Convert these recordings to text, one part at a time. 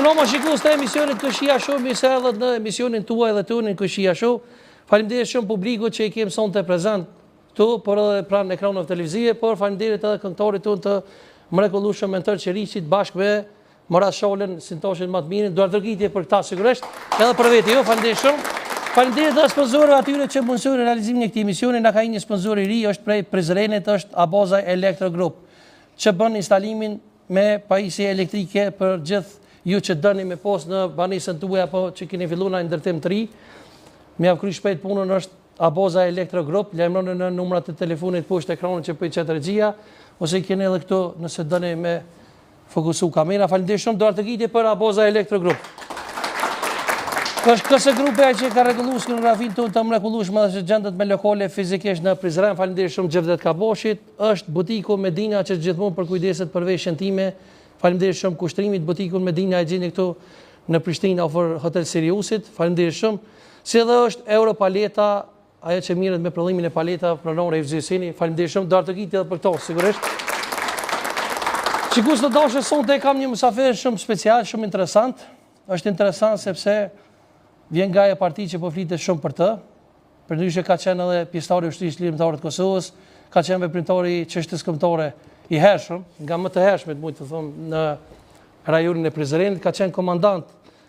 Noma shikues të emisionit Këshia Show, mirë se erdhët në emisionin tuaj dhe tunin Këshia Show. Faleminderit shumë publikut që i kemi sonte prezant këtu, por edhe pranë ekraneve televizive, por faleminderit edhe këngëtarit tonë të mrekullueshëm Mentor Qeriçit bashkë me Morat Sholën, Sintoshin më të mirë, duar tërkitje për këta sigurisht, edhe për veti jo, faleminderit shumë. Faleminderit edhe sponsorëve atyre që mundësojnë realizimin e këtij emisioni. Na ka një sponsor i ri, është prej Prizrenit, është Aboza Electro Group, që bën instalimin me pajisje elektrike për gjithë ju që dëni me post në banesën tuaj apo që keni filluar në ndërtim të ri. Me avkry shpejt punën është Aboza Electro Group, lajmëroni në numrat e telefonit poshtë ekranit që po i çet regjia, ose keni edhe këtu nëse dëni me fokusu kamera. Faleminderit shumë, duar të gjitje për Aboza Electro Group. Është kësë grupe që ka rregulluar skenografin tonë të mrekullueshme dhe që gjendet me lokale fizikisht në Prizren. Faleminderit shumë Xhevdet Kaboshit. Është butiku Medina që gjithmonë përkujdeset për veshjen time. Faleminderit shumë kushtrimit butikun Medina, e gjeni këtu në Prishtinë afër Hotel Siriusit. Faleminderit shumë. Si edhe është Europaleta, ajo që mirret me prodhimin e paleta pronore i Vëzësini. Faleminderit shumë, do të gjitje edhe për këto sigurisht. Shikues të dashur, sonte kam një mysafir shumë special, shumë interesant. Është interesant sepse vjen nga e parti që po flitet shumë për të. Përndryshe ka qenë edhe pjesëtari i Ushtrisë Lirimtare të Kosovës, ka qenë veprimtari i çështjes kombëtare i hershëm, nga më të hershmet, mund të them, në rajonin e Prizrenit, ka qenë komandant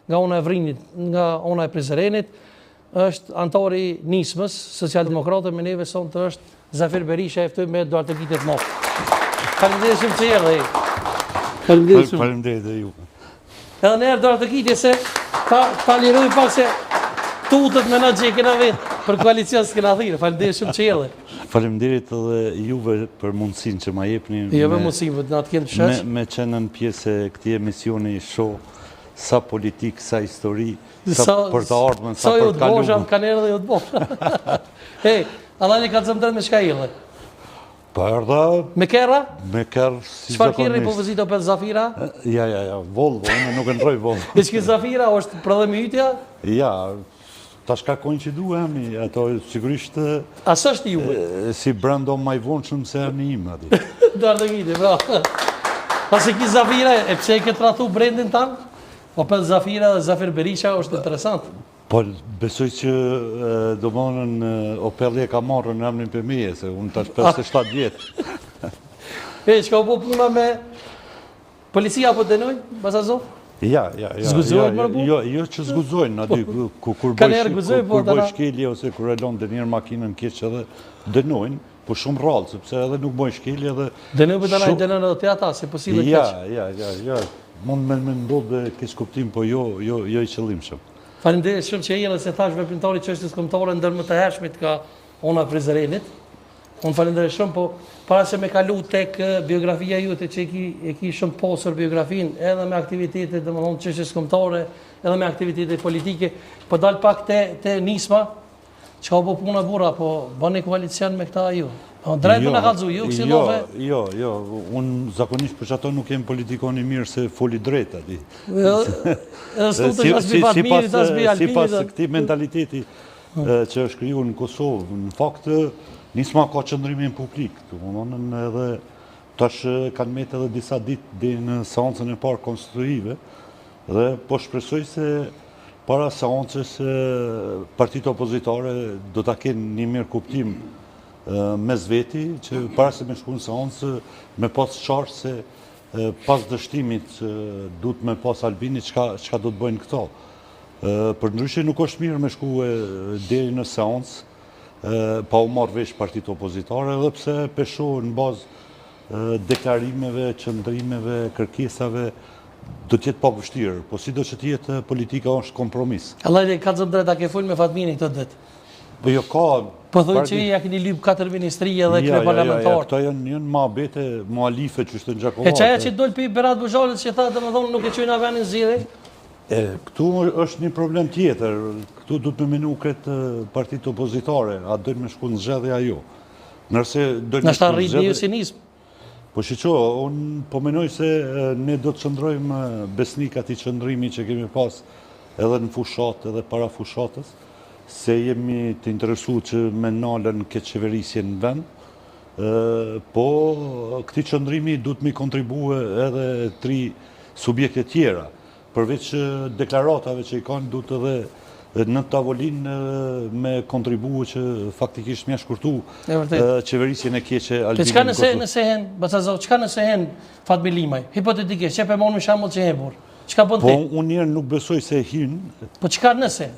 nga ona e Vrinit, nga ona e Prizrenit, është antar i nismës socialdemokratë, me neve sonte është Zafir Berisha, e ftoj me duar të gjitje të madh. Faleminderit shumë që erdhe. Faleminderit dhe ju. Edhe ne duar të gjitje se ta liroj pak se tutët me na që i kena vetë për koalicion s'kena thirë. Faleminderit shumë që erdhe. Faleminderit edhe juve për mundësinë që ma jepni. Jo me mundësinë, na të kenë të shesh. Me qenën pjesë e këtij emisioni show, sa politik, sa histori, sa për të ardhmen, sa për të kaluar. Sa ju të kanë erdhe jo të bosha. Hey, Allani ka zëmdret me shka erdhe. Pa erdha... Me kerra? Me kerr si çfarë kerri po vizito për Zafira? Ja, Volvo, unë nuk e ndroj Volvo. E çka Zafira është prodhimi ytja? Ja, tash ka koinciduar ato sigurisht. A s'është juve? Si brando më i vonshëm se ani im aty. Do të gjini, bravo. Pasi ki Zafira, e pse e ke tradhu brendin tan? Po për Zafira dhe Zafir Berisha është interesant. Po besoj që domthonën Opelli e ka marrë në emrin për meje, se unë tash 57 vjetë. Çka u bë puna me policia apo dënojnë, Bazazo? Ja. Zguzojnë më bu? Jo që zguzojnë aty kur bëj shkelje ose kur e lën dënjer makinën keq edhe dënojnë, po shumë rrallë, sepse edhe nuk bëjnë shkelje edhe dënojnë për të dënojnë edhe te ata, se po sillet keq. Ja. Mund me ndodhe keq kuptim, po jo i qëllimshëm. Faleminderit shumë që jeni, se thash veprimtari i çështjes kombëtare ndër më të hershmit ka ona Prizrenit. Unë falenderoj shumë, po para se me kalu tek biografia jote që e ki shumë posër biografin, edhe me aktivitetet domethënë çështjes kombëtare, edhe me aktivitetet politike, po dal pak te nisma, çka po puna burra, po bëni koalicion me këta ju. Drejt më na kallzu ju, kësillove. Jo, unë zakonisht për ato nuk jem politikon i mirë se foli drejt aty. Sipas këtij mentaliteti që është krijuar në Kosovë, në fakt nisma ka qëndrimin publik, domethënë edhe tash kanë metë edhe disa ditë deri në seancën e parë konstitutive, dhe po shpresoj se para seancës partitë opozitare do ta kenë një mirë kuptim mes veti, që para se me shku në seancë me pas qartë se pas dështimit duhet me pas Albini çka do të bëjnë këto. Përndryshe nuk është mirë me shku deri në seancë pa u marrë vesh partitë opozitare, edhe pse peshohen në bazë deklarimeve, qëndrimeve, kërkesave, do të jetë pak vështirë, po sido që të jetë politika është kompromis. Allaj ka zëm drejt a ke fol me Fatminin këtë ditë. Po jo ka... Po thoi që ja keni lyp 4 ministrije dhe krye parlamentar. Këto janë muhabete, mualife që është në Gjakovatë. E çaja që dol pi Berat Buzhalit që tha domethënë nuk e çojnë avenin zgjedhje. Këtu është një problem tjetër. Këtu duhet me menu këtë partitë opozitare, a dojnë me shku në zgjedhje ajo. Nëse dojnë me shku në zgjedhje... si nismë. Po shiqo, unë po menoj se ne do të qëndrojmë besnik ati qëndrimi që kemi pas edhe në fushat edhe para fushatës, se jemi të interesu që me nalën këtë qeverisje në vend, po këti qëndrimi du të mi kontribue edhe 3 subjekte tjera. përveç deklaratave që i kanë, du të dhe në tavolin me kontribuë që faktikisht mja shkurtu qeverisjen e keqe Albinin Kosovë. Qka nëse hen, Bacazov, qka nëse hen Fatmir Limaj, hipotetikisht, që pe monë më shambull që hen por? Qka po në te? Po, unë njerë nuk besoj se hinë. Po qka nëse?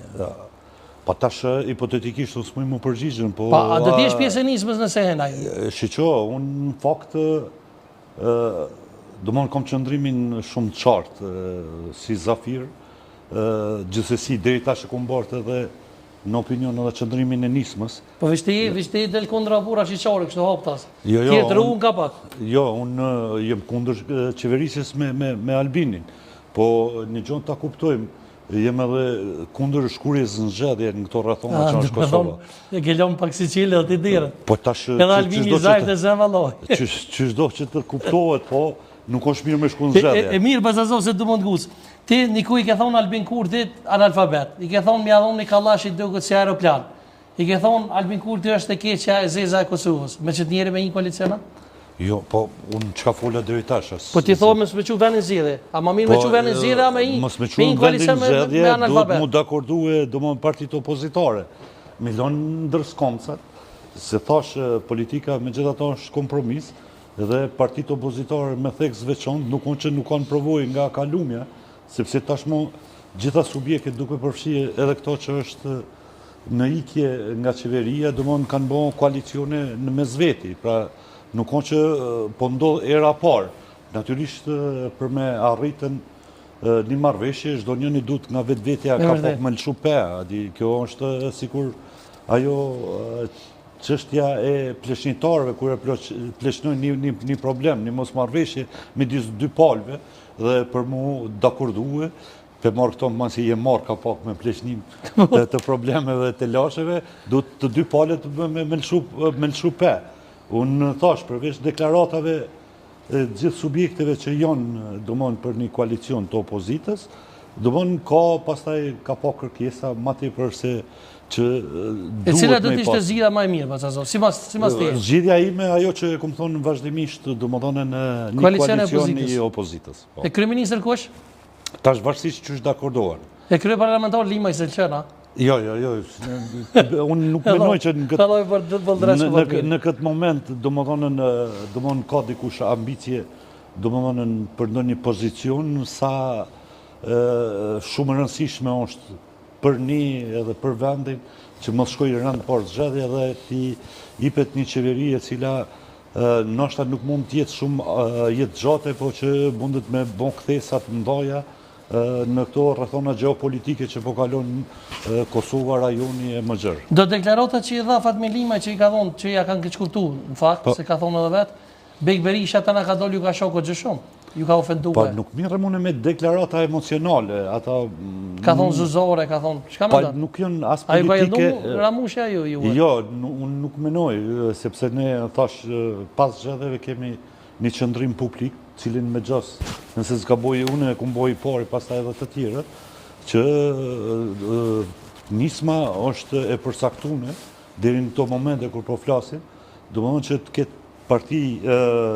Pa tash, hipotetikisht, unë s'muj më përgjigjën, po... Pa, a do t'jesh pjesë e nismës nëse hen ajo? Shqo, unë në fakt, do mënë kom qëndrimin shumë të qartë, si Zafir, gjithsesi, deri tash e kom bartë edhe në opinion edhe qëndrimin e nismës. Po vishti del kundra pura shqyqare, kështu haptas. Jo, Tjetër unë ka pak. Jo, unë jem kundër qeverisjes me Albinin, po një gjonë ta kuptojmë, jem edhe kundër shkurjes në zgjedhje në këto rrethona që është Kosova. E kelon pak Sicilë dhe ti dire. Po tash... Edhe Albini zajt e zemë valloj. Qyshdo që të kuptohet, po nuk është mirë me shku në zgjedhje. E mirë, Bacazov, se du mund gusë. Ti niku i ke thonë Albin Kurtit analfabet. I ke thonë mja dhonë një kalashit duket si aeroplan. I ke thonë Albin Kurti është e keqja e zeza e Kosovës. Me që t'njeri me një koaliciona? Jo, po unë qka fola deri tash. Po ti thonë me s'me qu venin zhjede. A ma mirë me qu venin zhjede, a me një koalicion me analfabet. Do të mu dakordue, do më partit opozitare. Milon ndërskomcat, se thash politika me gjitha ta është kompromis, dhe partit opozitare me thek zveçon, nuk unë që nuk kanë provoj nga kalumja, sepse tashmo gjitha subjektet duke përfshije edhe këto që është në ikje nga qeveria, do më kanë bo koalicione në mezveti, pra nuk unë që po ndodh era parë. Natyrisht për me arritën një marrëveshje, çdo njëri duhet nga vetvetja ka pak më lëshu pe, kjo është sikur ajo çështja e pleshnitarëve kur e pleshnojnë një problem, një mosmarrëveshje midis dy palëve dhe për mu dakordue, pe marrë këto më si je marrë ka pak me pleshnim të problemeve të lasheve, du të dy palët me lëshu pe. Unë thash, përveç deklaratave gjithë subjekteve që janë domon për një koalicion të opozitës, domon pastaj ka pa kërkesa ma tepër se që duhet me i pas. E cila do t'ishte zgjidhja më e mirë, Bacazov, si mas të jesh? Zgjidhja ime ajo që e kom thonë vazhdimisht, domethënë në një koalicion i opozitës. E kryeministër kush? Tash varsisht që është dakordohen. E kryeparlamentar Limaj Selçana? Jo, unë nuk menoj që në këtë moment, domethënë ka dikush ambicje, domethënë për ndonjë pozicion, sa shumë rëndësishme është për një edhe për vendin, që mos shkoj rënd por zgjedhje dhe ti jipet një qeveri e cila ndoshta nuk mund të jetë shumë jetë gjate, po që mundet me bon kthesat mëdha në këto rrethona gjeopolitike që po kalon Kosova, rajoni e Mëxher. Do deklaratat që i dha Fatmir Limaj që i ka thonë, që ja kanë keqkuptu, në fakt, se ka thonë edhe vetë, Bek Berisha ta na ka dolu ju ka shoku gjë shumë. Ju ka ofenduar. Po nuk mirë mune me deklarata emocionale, ata ka thonë zuzore, ka thonë, çka më thon? Nuk janë as politike. Ai Ramusha ju. Jo, unë nuk menoj, sepse ne thash pas zgjedhjeve kemi një qëndrim publik, cilin me gjos, nëse zgaboj unë e kum boj pari, pastaj edhe të tjerët, që nisma është e përsaktuar deri në këto momente kur po flasim, domethënë që të ketë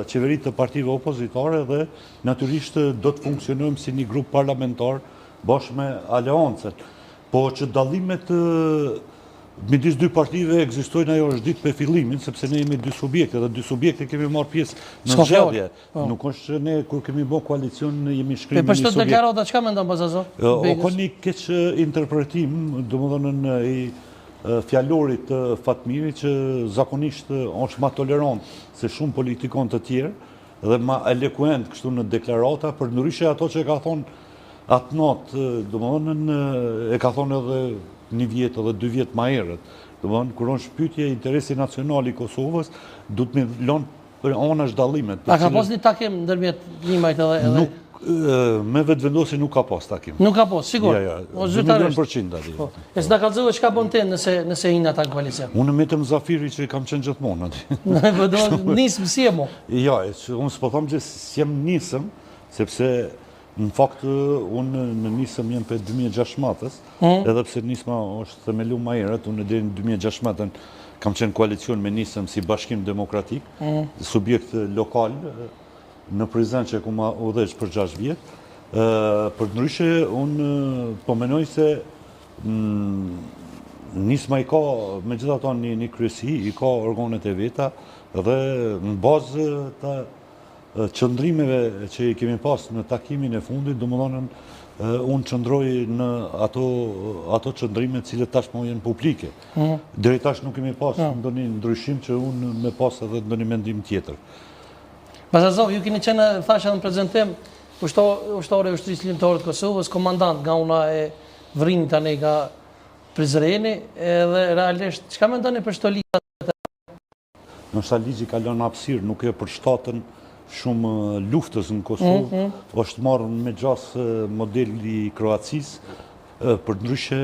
qeverit të partive opozitare dhe natyrisht do të funksionojmë si një grup parlamentar bashkë me aleancët. Po që dallimet midis dy partive ekzistojnë, ajo është ditë për fillimin, sepse ne jemi dy subjekte dhe dy subjekte kemi marrë pjesë në zgjedhje. Nuk është që ne kur kemi bërë koalicion jemi shkrim në një subjekt. Po çdo deklarata çka mendon Bacazov? O ka një keq interpretim, domethënë i fjalorit të Fatmirit që zakonisht është ma tolerant se shumë politikon të tjerë dhe ma eloquent kështu në deklarata, për ndryshe ato që ka thonë atë natë, domethënë e ka thonë edhe një vjetë edhe 2 vjetë ma herët. Domethënë kur është pyetje interesi nacional i Kosovës, duhet me lënë për anash dallimet. A ka pas një takim ndërmjet Limajt edhe? Me vetëvendosi nuk ka pas takim. Nuk ka pas, sigur. O zyrtarisht. 100% ati. E s'na kallëzove çka bën ti nëse hinë ata në koalicion? Unë metëm Zafiri që i kam qenë gjithmonë ati. Po do nisëm si e mo? Jo, unë s'po them që s'jem nisëm, sepse në fakt unë në nisëm jem për 2016-ës, edhe pse nisma është themelu ma herët, unë deri në 2016-ën kam qenë koalicion me nisëm si Bashkim Demokratik, subjekt lokal, në Prizren që ku ma udhëheq për 6 vjetë, Për ndryshe, unë po menoj se nisma i ka, me gjitha ta një kryesi, i ka organet e veta dhe në bazë të qëndrimeve që i kemi pas në takimin e fundit, do më dhonën unë qëndroj në ato qëndrime cilët tashmë jenë publike. Deri tash nuk kemi pas ndonjë ndryshim që unë me pas edhe ndonjë mendim tjetër. Bazazov, ju keni qenë, thashë edhe në prezentim, ushtore e ushtrisë ligjore të Kosovës, komandant nga una e vrinit tani nga Prizreni, edhe realisht, çka mendoni për shto ligja? Nështë ligji ka lënë hapësirë, nuk e përshtatën shumë luftës në Kosovë, është marrë me gjasë modeli i Kroacisë, për ndryshe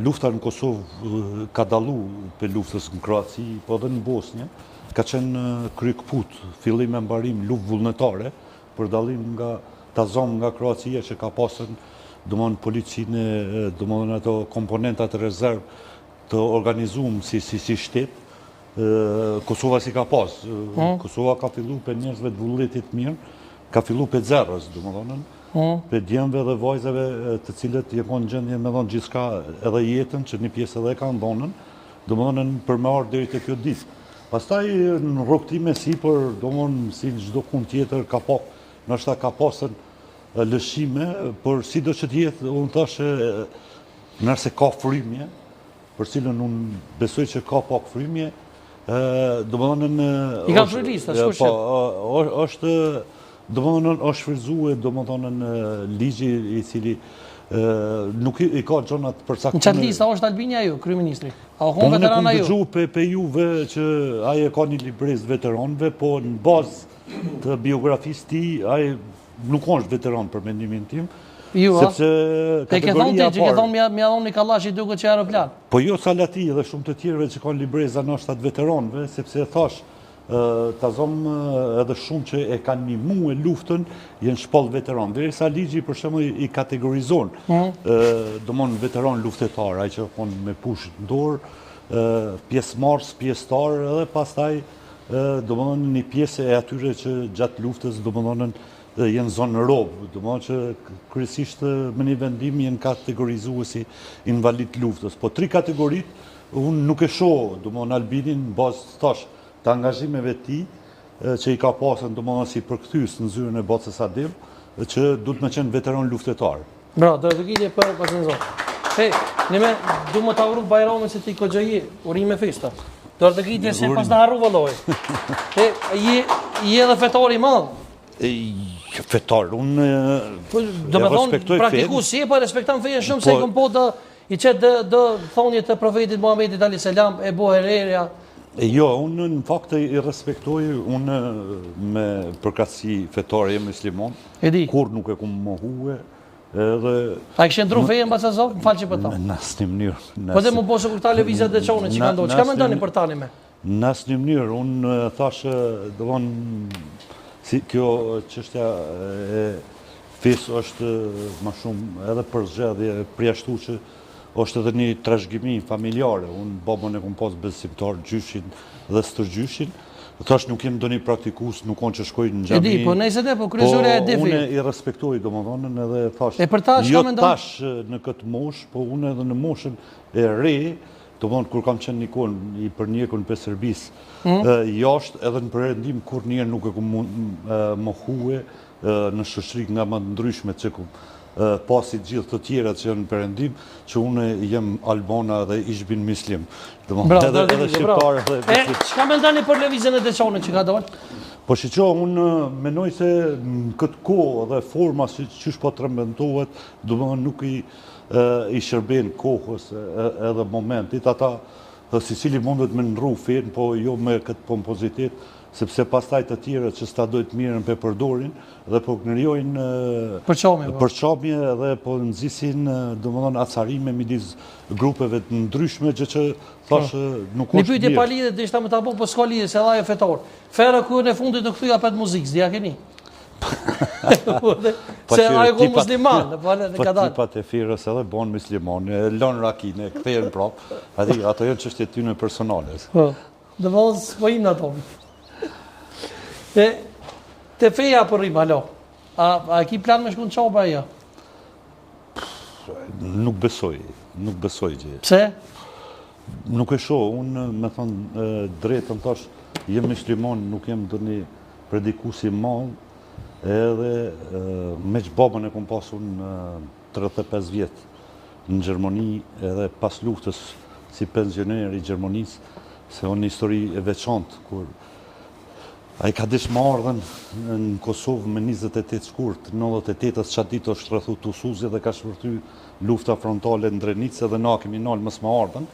lufta në Kosovë ka dalu për luftës në Kroaci, po dhe në Bosnje, ka qenë krykput, fillim e mbarim luftë vullnetare, për dalim nga ta zonë nga Kroacia që ka pasën dëmonë policinë, dëmonë ato komponentat e rezervë të organizumë si shtetë, Kosova si ka pas. Kosova ka fillu për njerëzve të vullnetit mirë, ka fillu për zerës, dëmonë, për djemve dhe vajzave të cilët je konë gjendje me dhonë gjithka edhe jetën, që një pjesë edhe ka ndonën, dëmonë për me ardhë deri të kjo ditë. Pastaj në rrugtime sipër, domthonë si çdo kund tjetër ka pak, ndoshta ka pasën lëshime, por sido që të jetë, unë thashë nëse ka frymje, për cilën unë besoj që ka pak frymje, domthonë i kanë frylista, shkush. Po, është domthonë është shfrytzuar domthonë ligji i cili nuk i ka gjonat përcaktuar. Në çat lista është Albania ju, kryeministri? A ka veterana ju? Unë kam dëgjuar pe juve që ai ka një librez veteranëve, po në bazë të biografisë tij ai nuk është veteran për mendimin tim. Ju, sepse kategoria e parë. Ke thonë mja dhoni kallashi duket që aeroplan. Po jo Salati dhe shumë të tjerëve që kanë libreza ndoshta të veteranëve, sepse thash ta zomë edhe shumë që e kanë nimu e luftën, jenë shpall veteran. Derisa ligji për shembull i kategorizon, domon veteran luftetar, ai që kanë me pushë në dorë, pjesëmarrës, pjesëtar edhe pastaj domon një pjesë e atyre që gjatë luftës domon jenë zonë robë, domon që kryesisht me një vendim jenë kategorizuar si invalid luftës. Po tri kategoritë unë nuk e shoh domon Albinin bazë tash të angazhimeve ti, që i ka pasën domosdoshmë si përkthyes në zyrën e Bocës Adem, që duhet me qenë veteran luftetar. Bra, do të gjetje për pasenzon. Nime du më ta uroj Bajramin se ti koxhaji, urime festa. Do të gjetje se pas na harru valloj. Je edhe fetar i madh. Fetar, unë do të thonë praktikues si po respekton fejen shumë se kom po i çet do thonje të profetit Muhamedit alayhis salam e bohereria. Jo, unë në fakt i respektoj, unë me përkatësi fetare jam musliman, kur nuk e kum mohue, edhe... A i kështë ndru feje në Basazov? Më falë që për ta. Në asnjë mënyrë. Po dhe më posë kur ta lëvizjet dhe qonë që ka ndohë, që ka me ndoni për tani me? Në asnjë mënyrë, unë thashë, dëvon, si kjo çështja e fesë është më shumë edhe për zgjedhje përjashtu që është edhe një trashëgimi familjare. Unë babën e kom pas besimtar gjyshin dhe stërgjyshin. Thash nuk jem ndonjë praktikues, nuk on që shkoj në xhami. E di, po nëse dhe, po kryesorja e di. Unë i respektoj domethënien edhe thash. E për ta çka mendon? Jo tash në këtë moshë, po unë edhe në moshën e re, domethënë kur kam qenë nikon i përnjekun për serbis, jashtë edhe në perëndim kur një nuk e kam mohue në shoqëri nga më ndryshme që pasi gjithë të tjera që janë në perëndim, që unë jem albana dhe ishbin muslim. Bravo, edhe shqiptar edhe çka mendoni për lëvizjen e Deçanit që ka dalë? Po shiqo, unë menoj se në këtë kohë dhe forma që po trembëntohet, domethënë nuk i shërben kohës edhe momentit, ata secili mundet me ndrru fen, po jo me këtë pompozitet, sepse pastaj të tjerët që s'ta dojtë mirën për përdorin dhe po knërjojnë përçamje dhe po nëzisin domethënë acarime midis grupeve të ndryshme që thash nuk është mirë. Një pyetje pa lidhje dhe ishta me ta bëj, po s'ka lidhje se dha e fetar. Fera ku në fundit të kthyja pa muzikë, s'dia keni. Se ai qom musliman, po ka dalë. Tipat e firës edhe bon musliman, lën rakinë, kthehen prapë. Ato janë çështje tyne personale. Po. Domos po im ato. Te feja po rrim, alo. A ki plan me shku në qoba jo? Nuk besoj gjë. Pse? Nuk e shoh, unë me thonë drejtën thash, jem musliman, nuk jem ndonjë predikus i madh, edhe me që babën e kom pasun 35 vjet në Gjermani, edhe pas luftës si pensioner i Gjermanisë, se unë një histori e veçantë, kur a i ka dish më ardhen në Kosovë me 28 shkurt, 98-ës qatë ditë është rrethu Tusuzi dhe ka shpërthy lufta frontale në Drenicë dhe na kemi nalë mësë më ardhen,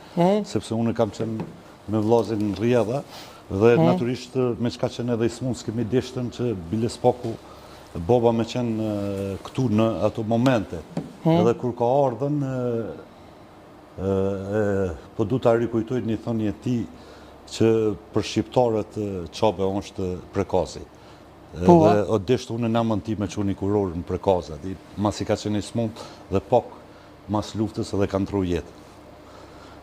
sepse unë kam qenë me vllazin në Rjedha dhe naturisht me qka qenë edhe i smunë s'kemi deshtën që bile s'paku baba me qenë këtu në ato momente. Edhe kur ka ardhen, po du të rikujtoj një thënie ti, që për shqiptarët qabe është prekazi. Dhe o deshtë unë në namën ti me që një kurorë në prekaza. Mas i ka qenë i smund dhe pak mas luftës edhe kanë tru jetë.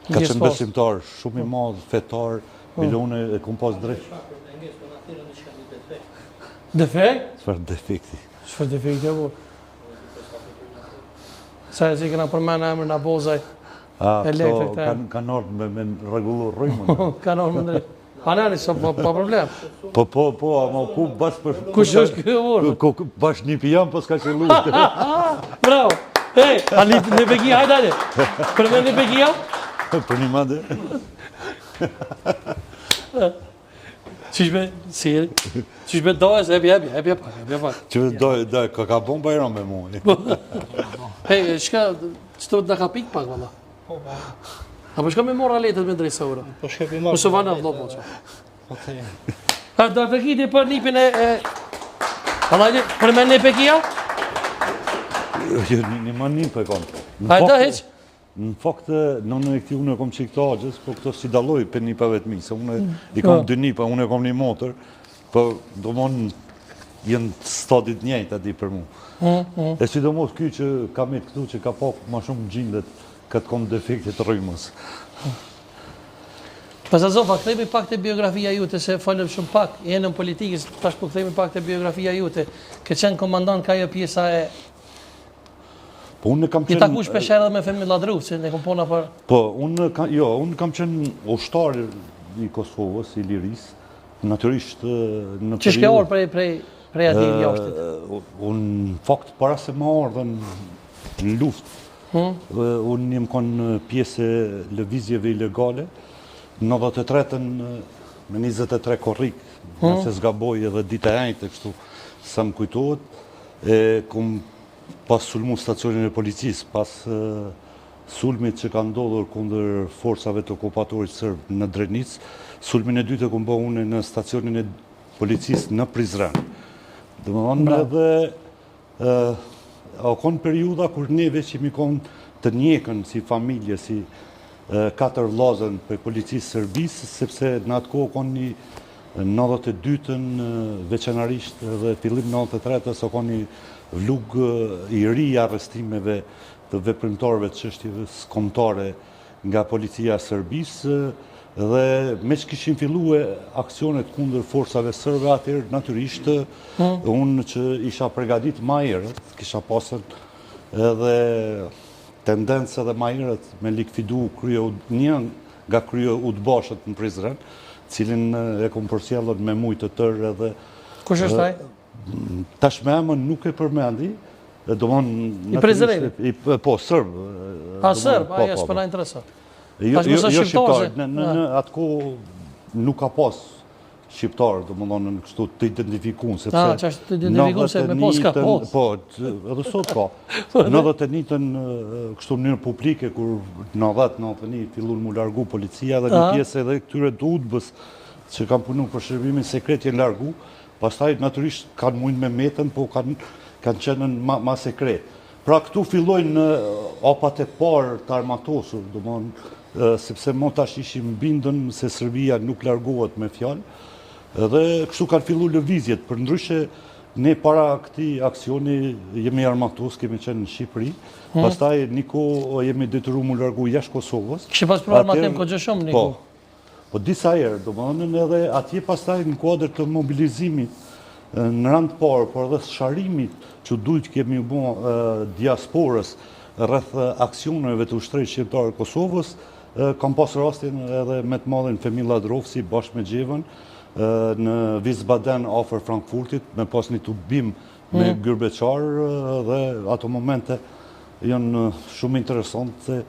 Ka qenë besimtar, shumë i madhë, fetar, milone e kom pas drejtë. Defekt? Çfarë defekti? Çfarë defekti e bu? Sa e si këna përmena emër në bozaj. Kanë ardhë me regullu rrymën. Kanë ardhë me drejtë. Anani, pa problem. Po, ama ku bashkë për... Kush është kjo orë? Bashkë një pijam, po s'ka që lutë. Bravo! Hej, a një peki, hajde, hajde. Për me një peki jam? Për një mande. Qishme, sirë, qishme dojës, ebi pak. Qishme dojë, ka bon bajram me mu. Hej, shka, qëto të nga ka pik pak, valla. Apo shka me mora letët me drejtë ura? Po shkepi marë. Mësë vana vlo, po që. Ha, do të kiti për nipin e... Alajdi, për me një pekia? Një ma një për konë. Hajda, heq? Në fakt, në e këti unë e kom qik të agjës, po këto si daloj për një për vetë mi, se unë i kom 2 nipa, unë e kom një motor, po do mon jenë stadit njejt ati për mu. E si do mos kjo që ka me këtu që ka pak ma shumë gjindet, këtë kom defektit rrymës. Pas azofa, këthejme pak të biografia jute, se falem shumë pak, jenë në politikës, tash po këthejme pak të biografia jute, ke qenë komandant ka jo pjesa e... Po unë kam qenë... I taku shpesher edhe me Femmi Ladru, se ne kom pona për... Po, unë kam qenë ushtar i Kosovës, i Liris, naturisht në që shke orë prej ati i jashtit? Unë, fakt, para se ma ardhen në luft, unë jem konë pjesë lëvizjeve ilegale, në 93-ën me 23 korrik, nëse zgaboj edhe dita e ejtë, kështu sa më kujtohet, kom pas sulmu stacionin e policisë, pas sulmit që ka ndodhur kundër forsave të okupatorit sërbë në Drenicë, sulmin e dytë e kom bë unë në stacionin e policisë në Prizren. Dhe më thonë edhe a konë periuda kur neve që mi konë të njekën si familje, si 4 vllazën për policisë sërbisë, sepse në atë kohë konë një 92-ën veçanarisht dhe fillim 93-ës o konë një vlug i ri i arrestimeve të veprimtarëve të çështjeve kombëtare nga policia e Serbisë dhe me që kishin filluar aksionet kundër forsave serbe atëherë natyrisht unë që isha përgatit më herët, kisha pasur edhe tendencë edhe më herët me likvidu një nga krye udbashët në Prizren, cilin e kom përsjellur me mujtë të tërë edhe... Kush është ai? Tash me emën nuk e përmendi, I Prizrenit? Po, sërb. A, sërb? A, jesë, për na interesat. Jo shqiptar, në atë kohë nuk ka pas shqiptar, do më thonë në kështu të identifikun, sepse... A, që është të identifikun se me pos ka pos? Po, edhe sot ka. Në 91-ën kështu mënyrë publike, kur në 91 fillun mu largu policia dhe një pjesë edhe këtyre të udbës që kam punu për shërbimin sekret jenë largu, pastaj naturisht kanë mujnë me metën, po kanë qenën ma sekret. Pra këtu fillojnë apat e parë të armatosur, do më sepse mo tash ishim bindën se Serbia nuk largohet me fjalë, dhe kështu kanë fillu lëvizjet, për ndryshe ne para këti aksioni jemi armatos, kemi qenë në Shqipëri, pastaj niko jemi detyru mu largu jashtë Kosovës. Kështë pas për armatim ko gjë shumë, Niko? Po disa herë, do më nënë edhe atje pastaj në kuadrë të mobilizimit në rand parë, por edhe sharimit që dujt kemi u bo diasporës rreth aksioneve të ushtrisë shqiptare Kosovës, kam pas rastin edhe me të madhin Femilla Drofsi bashkë me Gjevën në Wiesbaden afër Frankfurtit, me pas një tubim me Gërbeqar dhe ato momente janë shumë interesante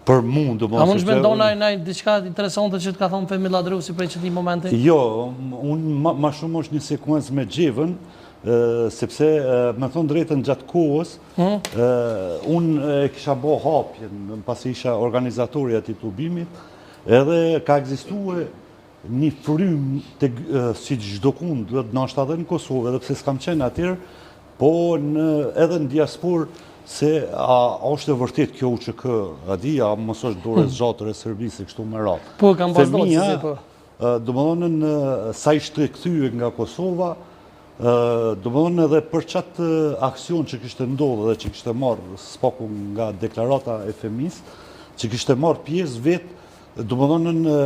për mu. A mund shmendona e diçka interesante që të ka thonë Femilla Drofsi prej qëti momenti? Jo, unë ma shumë është një sekuencë me Gjevën, sepse me thonë drejtën gjatë kohës, unë kisha bo hapjen, pasi isha organizatori ati tubimit, edhe ka egzistue një frym si çdo kund, ndoshta edhe në Kosovë, edhe pse s'kam qenë atyrë, po edhe në diasporë, se a është e vërtet kjo UÇK, a di, a mos është dore zxatër e Serbisë kështu me radhë. Po, kam pasdojtë si po. Domethënë, sa ishte kthye nga Kosova, domethënë edhe për qatë aksion që kishte ndodhur dhe që kishte marrë spaku nga deklarata e FEMIS, që kishte marrë pjesë vetë, domethënë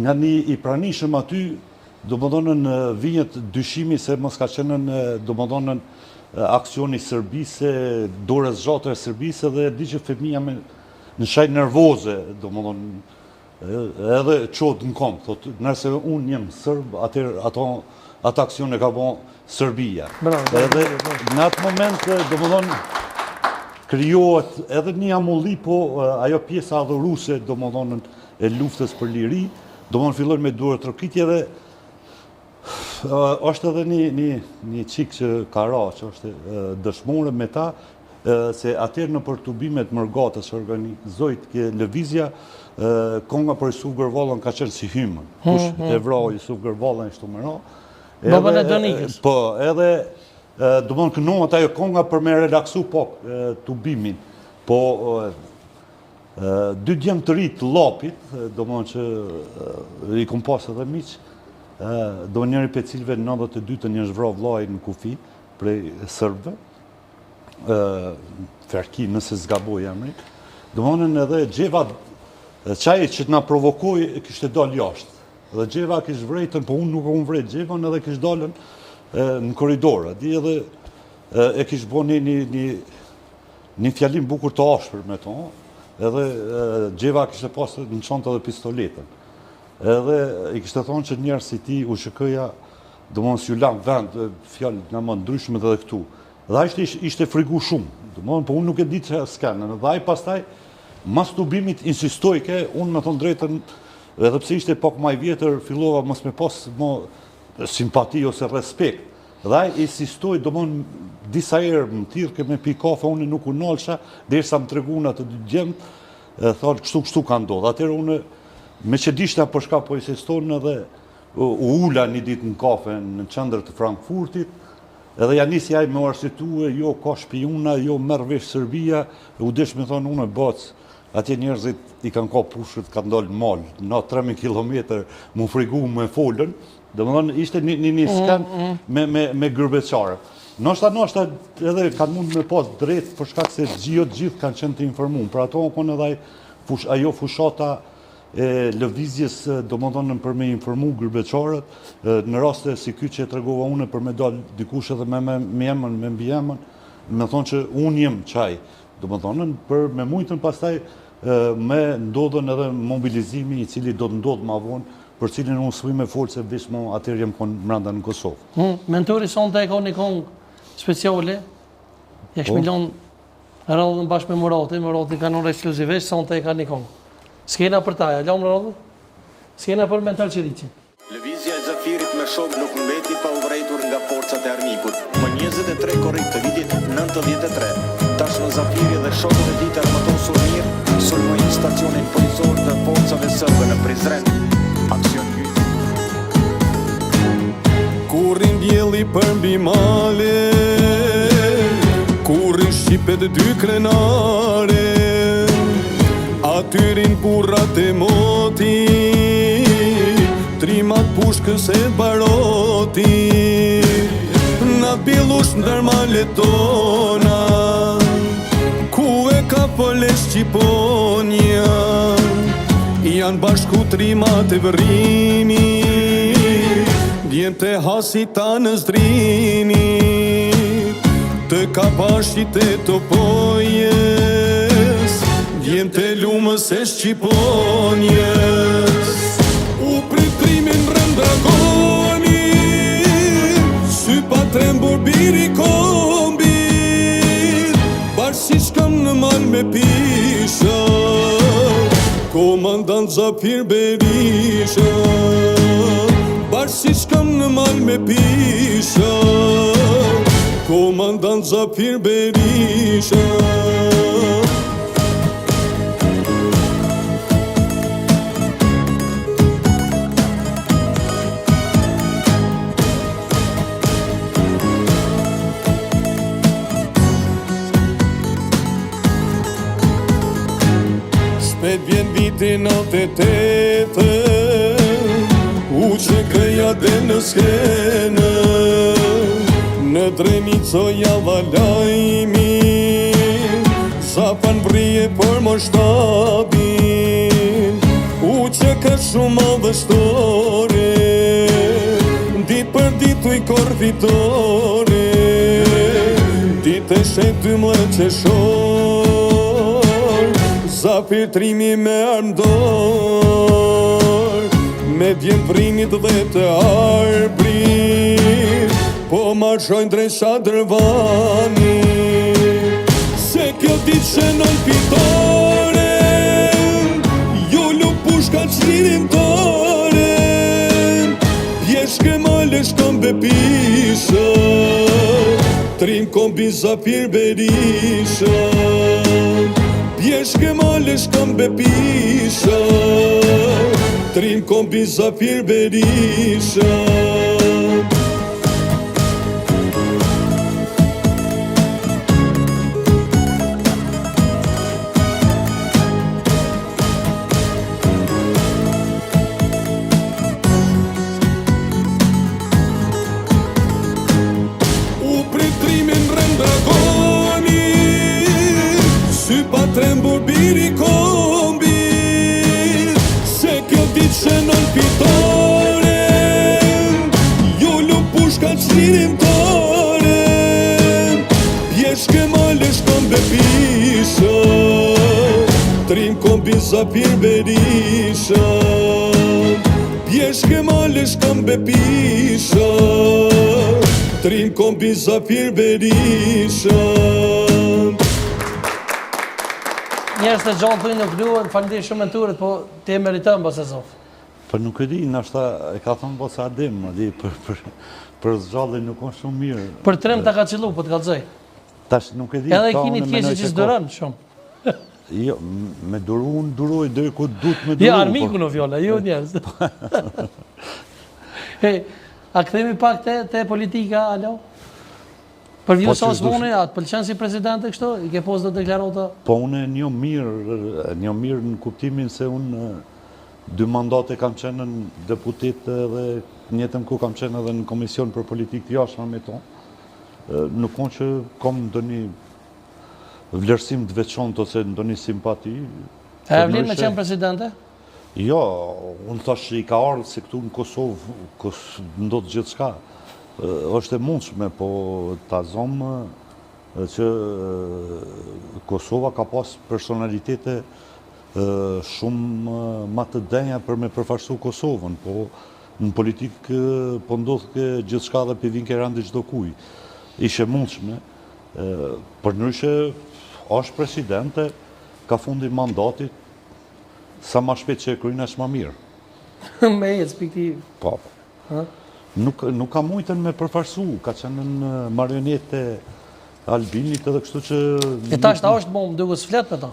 nga një i pranishëm aty, domethënë vihet dyshimi se mos ka qenë domethënë aksioni Serbisë, dore zxatër e Serbisë, dhe di që fëmija në shaj nervoze, domethënë edhe qotë në kom, thotë, nëse unë jem Sërb, atëherë ato aksione ka bo Serbia. Edhe në atë moment, domethënë, krijohet edhe një amulli, po ajo pjesa adhuruse, domethënë, e luftës për liri, domethënë fillon me duar trokitje dhe është edhe një qikë që ka ra, që është dëshmore me ta, se atërë në përtubimet mërgatës organizojt ke lëvizja, konga për Jusuf Gërvallën ka qenë si hymën. Kush e vra Jusuf Gërvallën ishtu më ra. Babën e Donikës. Po, edhe do mënë kënohet ajo konga për me relaksu tubimin. Po, dy djemë të rritë lapit, do mënë që i kom pas edhe miqë, do njëri për cilve në 92 të një zhvra vlaj në kufi prej Sërbëve, Ferki nëse zgaboj emri, do mënën edhe Gjeva, qaj që të nga provokoj kështë dalë jashtë, dhe Gjeva kështë vrejtën, po unë nuk unë vrejtë Gjevën edhe kështë dalën në koridorë, di edhe e kështë bo një fjalim bukur të ashpër me to, edhe Gjeva kështë pasë në qantë edhe pistoletën. Edhe i kështë thonë që njerë si ti UÇK-ja do mënë s'ju lanë vend fjallë nga më ndryshme dhe këtu. Dhe ishte frigu shumë, do mënë, po unë nuk e di që s'kenë. Dhe ai pastaj, mas tubimit insistoj ke, unë me thonë drejtën, edhe pse ishte pak maj vjetër, fillova mos me pas simpati ose respekt. Dhe ai insistoj, do mënë, disa erë më tirë ke me pi kafe, unë nuk u nalësha, derisa më treguna të dy djemët, thonë kështu ka ndodhë. Atëherë unë me që dishta përshka po i sestonë edhe u ula një ditë në kafe në qendër të Frankfurtit, edhe ja nisi aj me arsiktue, jo ka shpijuna, jo merr vesh Serbia, u desh me thonë unë e bacë, atje njerëzit i kanë ka pushët, kanë dalë malë, na 3.000 kilometër mu frigu me folën, dhe më thonë ishte një sken me Gërbeqare. Nështë edhe kanë mund me pas drejt përshka se gjithë kanë qenë të informuar, për ato konë edhe ajo fushata e lëvizjes do më thonë për me informu Gërbeqarët, në raste si ky që e tregova une për me dalë dikush edhe me emën, me mbi emën, me thonë që unë jem qaj, do më thonë për me mujtën pastaj me ndodhen edhe mobilizimi i cili do të ndodhë ma vonë, për cilin unë s'vi me folë se vish mo atër jem konë mranda në Kosovë. Mentori son të e ka një kongë speciale, jesh milion rrallën bashkë me Murati ka nërë ekskluzivisht, son të e ka një kongë. Skena për taja, lamë rrallë? Skena për Mental Qirici. Lëvizja e Zafirit me shok nuk mbeti pa u vrejtur nga forcat e armikut. Më 23 korrik të vitit 93, tash në Zafiri dhe shokët e ditë armatosur mirë, sulmojnë stacionin policor të forcave sërbe në Prizren. Aksion gjyqi. Kurrin djeli për mbi male, kurrin shqipet dy krenare, atyrin burrat e moti, trimat pushkës e baroti, na bilush ndër malet tona, ku e ka pole Shqiponja, janë bashku trimat e vërrimi, Vjen të hasita në zdrinit, të kapashit e toponjes, vjen të lumës e shqiponjes. U pritrimin rëm dragonit, sy pa trembur biri kombit, bashkë kam në mal me pisha, komandant Zafir Berisha. Bashkë kam në mal me pisha, komandant Zafir Berisha. Shpet vjen viti 98, u që këja dhe në skene, në Drenico java lajmi, Zafan vrije për mështabin, u që ka shumë madhështore, dit për dit u i korvitore, dit e shet 12 qeshor, Zafir trimi me armdor, me djenë prinit dhe të arbrit, po marshojnë drejt Shadrvani, se kjo ditë shënon fitore, ju lup pushka qlirim tore, pjeshke male shkombe pisha, trim kombi Zafir Berisha. Pjeshke male shkombe pisha, trim kombi Zafir Berisha. U pritrimin rëm dragonit, sy pa trembur biri kombit, se kjo ditë shënon fitore, ju lup pushka qlirim tore, pjeshke male shkombe pisha, trim kombi Zafir Berisha. Pjeshke male shkombe pisha, trim kombi Zafir Berisha. Njerëz të gjallë thuj nuk duhet, faleminderit shumë në turët, po te meriton pas e zof. Po nuk e di, nashta e ka thënë bosa Adem, për zgjallën nuk është shumë mirë. Për trem ta ka qëllu, po të kallëzoj. Tash nuk e di. Edhe kini të keqe që s'duron shumë. Jo, me duru unë duroj deri ku duhet me duru. Ja, armiku në fjolla, jo njerëz. A këthemi pak te politika, alo? Për vju sa s'mone, a të pëlqen si presidente kështu? I ke posë dhe deklarata? Po unë një mirë në kuptimin se unë 2 mandate kam qenë në deputet dhe njëtën ku kam qenë edhe në Komision për Politikë të Jashtme me tonë. Nuk unë që kom ndonjë vlerësim të veçantë ose ndonjë simpati. E vlen me qenë presidente? Jo, unë thash i ka ardhë se këtu në Kosovë ndodhë gjithë shka. është e mundshme, po ta zomë që Kosova ka pas personalitete shumë ma të denja për me përfaqësu Kosovën, po në politikë po ndodhë gjithë shka dhe për vinë kërandi çdo kuj. Ishe mundshme, për nërëshe është presidente, ka fundi mandatit, sa ma shpejt që e kryjnë është ma mirë. Me e spektiv. Po. Nuk ka mujtën me përfaqësu, ka qenë në marionete Albinit edhe kështu që... E ta është më duke s'flet me ta?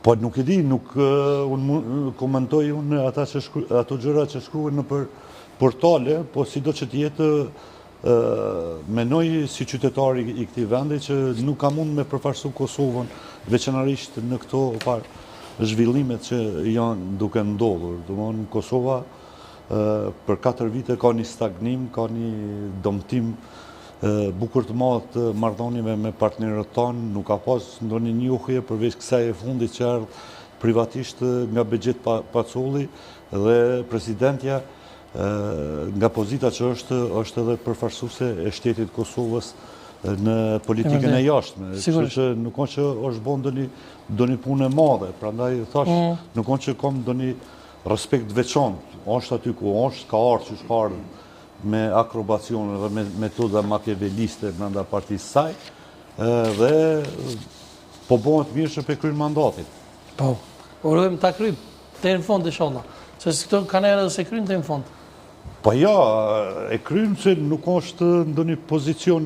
Po nuk e di, unë komentoj unë ato gjëra që shkruhen në portale, po si do që t'jetë menoj si qytetari i këtij vendi që nuk ka mund me përfaqësu Kosovën, veçanërisht në këto zhvillimet që janë duke ndodhur. Domthonë Kosova për 4 vite ka një stagnim, ka një dëmtim bukur të madh të marrëdhënieve me partnerët tanë, nuk ka pas ndonjë njohje përveç kësaj e fundit që erdhi privatisht nga Bexhet Pacolli dhe presidentja nga pozita që është edhe përfaqësuese e shtetit Kosovës në politikën e jashtme. Kështu që nuk ka që është bën doni punë e madhe, prandaj thash nuk ka që kam doni respekt veçantë. Është aty ku është, ka ardhur që ka ardhur me akrobacione dhe me metoda machiavelliste brenda partisë saj, dhe po bëhet mirë që pe kryen mandatin. Po, urojmë ta kryjmë deri në fund inshallah. Se këto kanë edhe se kryjnë deri në fund. Po ja, e kryjmë se nuk është ndonjë pozicion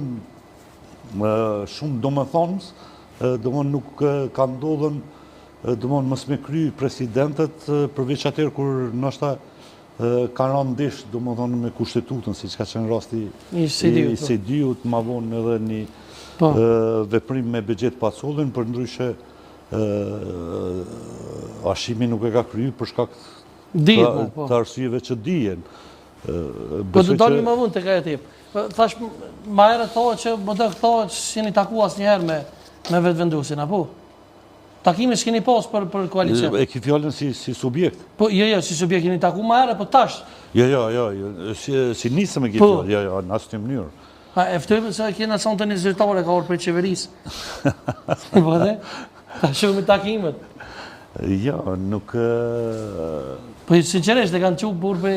shumë domethënës, domethënë nuk ka ndodhur domethënë mos me kry presidentët përveç atëherë kur ndoshta ka rënë ndesh domethënë me kushtetutën, siç ka qenë rasti i Sediut, ma vonë edhe një veprim me buxhet pasollin, për ndryshe Hashimi nuk e ka kryer për shkak të arsyeve që dihen. Po të dalim më vonë tek ajo tip. Thash më herët thonë që më do të thonë që s'keni takuar asnjëherë me vetvendosin, apo? Takime s'keni pas për koalicion. E ki fjallën si subjekt? Po, jo, si subjekt keni taku më herë, po tash. Jo, si nisëm e ki fjallë, jo, në asë të mënyrë. E ftojmë se kena son të një zyrtare ka orë për qeverisë. Po dhe? Ta shumë i takimet. Jo, nuk... Po, sinqeresht, e kanë qukë burë për...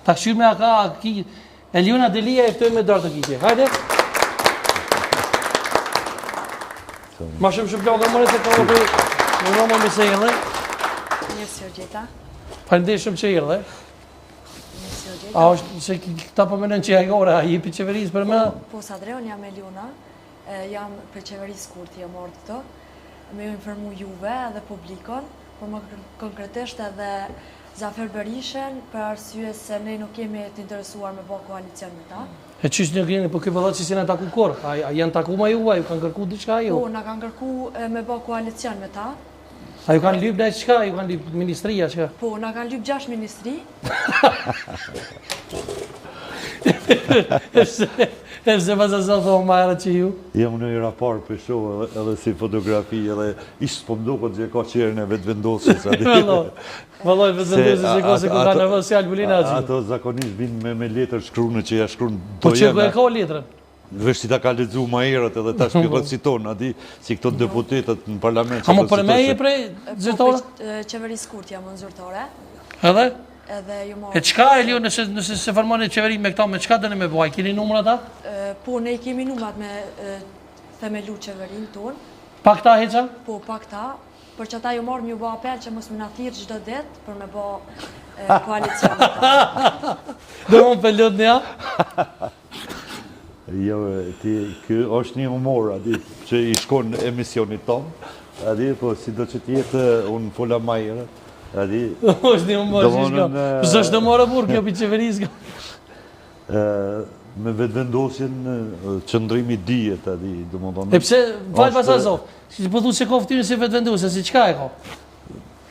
Ta këshyrë me aka, Eliona Delia e ftojmë me darë të kitje. Hajde? Ma shumë plaka mëre se ka orë në Roma me se jelë. Mirësi o gjeta. Falendej shumë që jelë. Mirësi o gjeta. A është se këta përmenen që jajgore, a jepi qeverisë për me? Po, Sadre, unë jam Eliona. Jam për qeverisë Kurti, jam orë të. Me ju informu juve dhe publikon, por më konkretisht edhe Zafer Berishen, për arsye se ne nuk kemi të interesuar me bërë koalicion me ta. E qysh një gjeni, po këtë vëllat që si në taku korë? A janë taku ma ju, a ju kanë kërku diçka ju? Po, në kanë kërku me bërë koalicion me ta. A ju kanë lyp në qka? Ju kanë lyp ministria qka? Po, në kanë lyp 6 ministri. E se pas e sa thonë ma erë që ju? Jam në i rapar për shohë edhe si fotografi, edhe ishtë po mdokët që ka qerën e vetëvendosës. Vëlloj, vetëvendosës që ka se ku ka në vësë jalë bulina që. Ato zakonisht vinë me letër shkrunë që ja shkrunë Po që ku e ka letrën? Vesh si ta ka ledzu ma erët edhe ta shpikot si tonë, adi si këto deputetet në parlament. A më për me je prej zyrtore? Qeverisë Kurti jam në zyrtore. Edhe? E qka e liu nëse se formoni qeveri me këta, me qka dëni me buaj? Kini numër ata? Po, ne kemi numrat me themelu qeverin tonë. Pa këta heqa? Po, pa këta. Për që ata ju marrë mjë bo apel që mos më në thirë gjdo det për me bo koalicion. Do më për lëtë një? Jo, kjo është një humor, adi, që i shkon emisionit tonë, adi, po si do që tjetë unë fola majere, adi... është një humor që i shkon, pësë është në morë burë kjo për qeverisë. Me vetëvendosjen qëndrimi dijet, adi, do më thonë... E pëse, falë pas azov, që po thu se ka fëtyrën si vetëvendosjen, si qka e ka?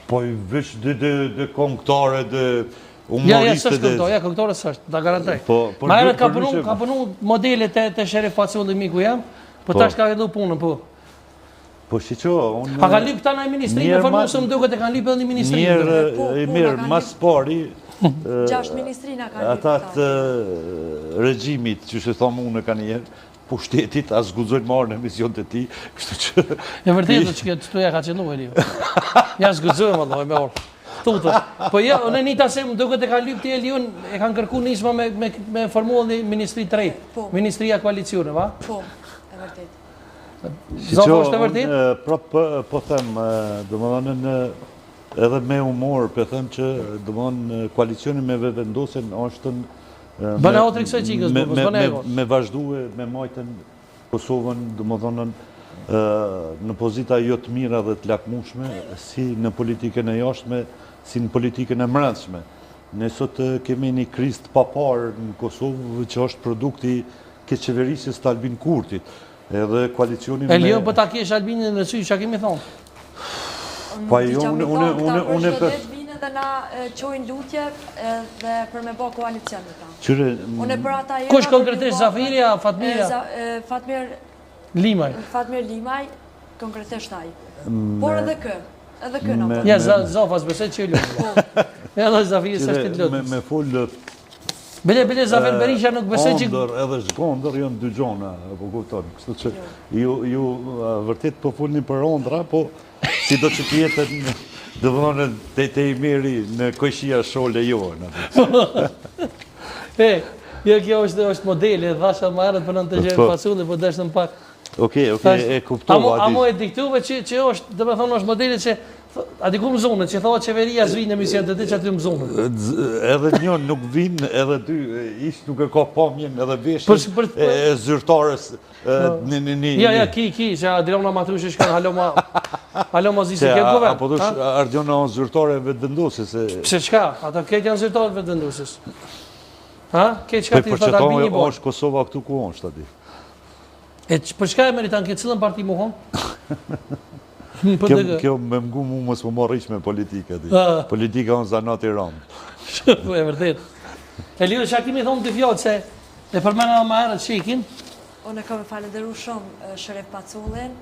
Po i vesh dhe këngëtare, dhe... Ja, sështë këngëtare, ja, këngëtare sështë, da garantoj. Ma erët ka punu modele të Sherif Faciulli miku jam, po tash ka edu punën, po. Po shiqo, unë... A kanë lyp këta në ministri, në formu se më duket e kanë lyp edhe një ministri. Mirë, mas pari... 6 ministri nga kanë lyp këta. Atat regjimit, që se thomë unë e ka njerë, po shtetit as zgudzojnë marrë në emision të ti, kështu që... E vërtetë që të tuja ka qenu e liu. Ja zgudzojnë, vëlloj, me orë. Po ja, në një tasë më duket e kanë lyp të Elion, e kanë kërku nisma me formullën dhe ministri të rejtë, ministria koalicione, va? Po, e vërtet. Zofë është e vërtet? Po them, do më dhënën edhe me humor, po them që do më dhënë koalicioni me vetëvendosjen është bëna otri kësaj qikës, me vazhduhe, me majten Kosovën, do më dhënën, në pozita jo të mira dhe të lakmushme, si në politikën e jashtme, si në politikën e mbrëmshme. Ne sot kemi një krizë të papar në Kosovë, që është produkti ke qeverisjes të Albin Kurtit. Edhe koalicioni me... Elion, po ta kesh Albinin në sy, që kemi thonë? Pa jo, unë për... Vinë dhe na qojnë lutje dhe për me bo koalicion në ta. Qyre... Kush konkretisht, Zafiria, Fatmira? Fatmir Limaj. Fatmir Limaj, konkretisht taj. Por edhe kë në Ja, Zofas, besej që e lutë. Ja, dhe Zafiri së është të lutë. Me full Bile Zafer Berisha nuk besoj që... Ondër edhe shkondër janë dy gjona, po kupton. Kështu që ju vërtet po folni për ondra, po si do që tjetër do thonë te i meri në Koqia Show lejohen. Jo, kjo është modeli, dhasha më herët për 90 pasulli, po deshtë në pak... Okej, e kuptova. Amo e diktuve që është, dhe me thonë, është modeli që a diku më zonët, që thonë qeveria zvinë në mision të ti që aty më zonët. Edhe njën nuk vinë, edhe dy, ishtë nuk e ka pamjen, edhe veshën e zyrtarës. Ja, ki, që Adriana Matrushi shkanë halo ma zisë ke gove. Apo dush, Adriana zyrtare vetëvendosis. Pse qka? Ata ketë janë zyrtare vetëvendosis. Ha? Ketë qka ti thot Albini bo? Është Kosova këtu ku është ati. E për qka e meritan këtë cilën parti mu honë? Kjo me mgu mu mësë më marrish me politika ti. Politika unë zanat i randë. E vërtet. E liu, që kimi thonë të fjallë se e përmena më herët shekin? Unë e kam e falenderu shumë Shëref Pacullin,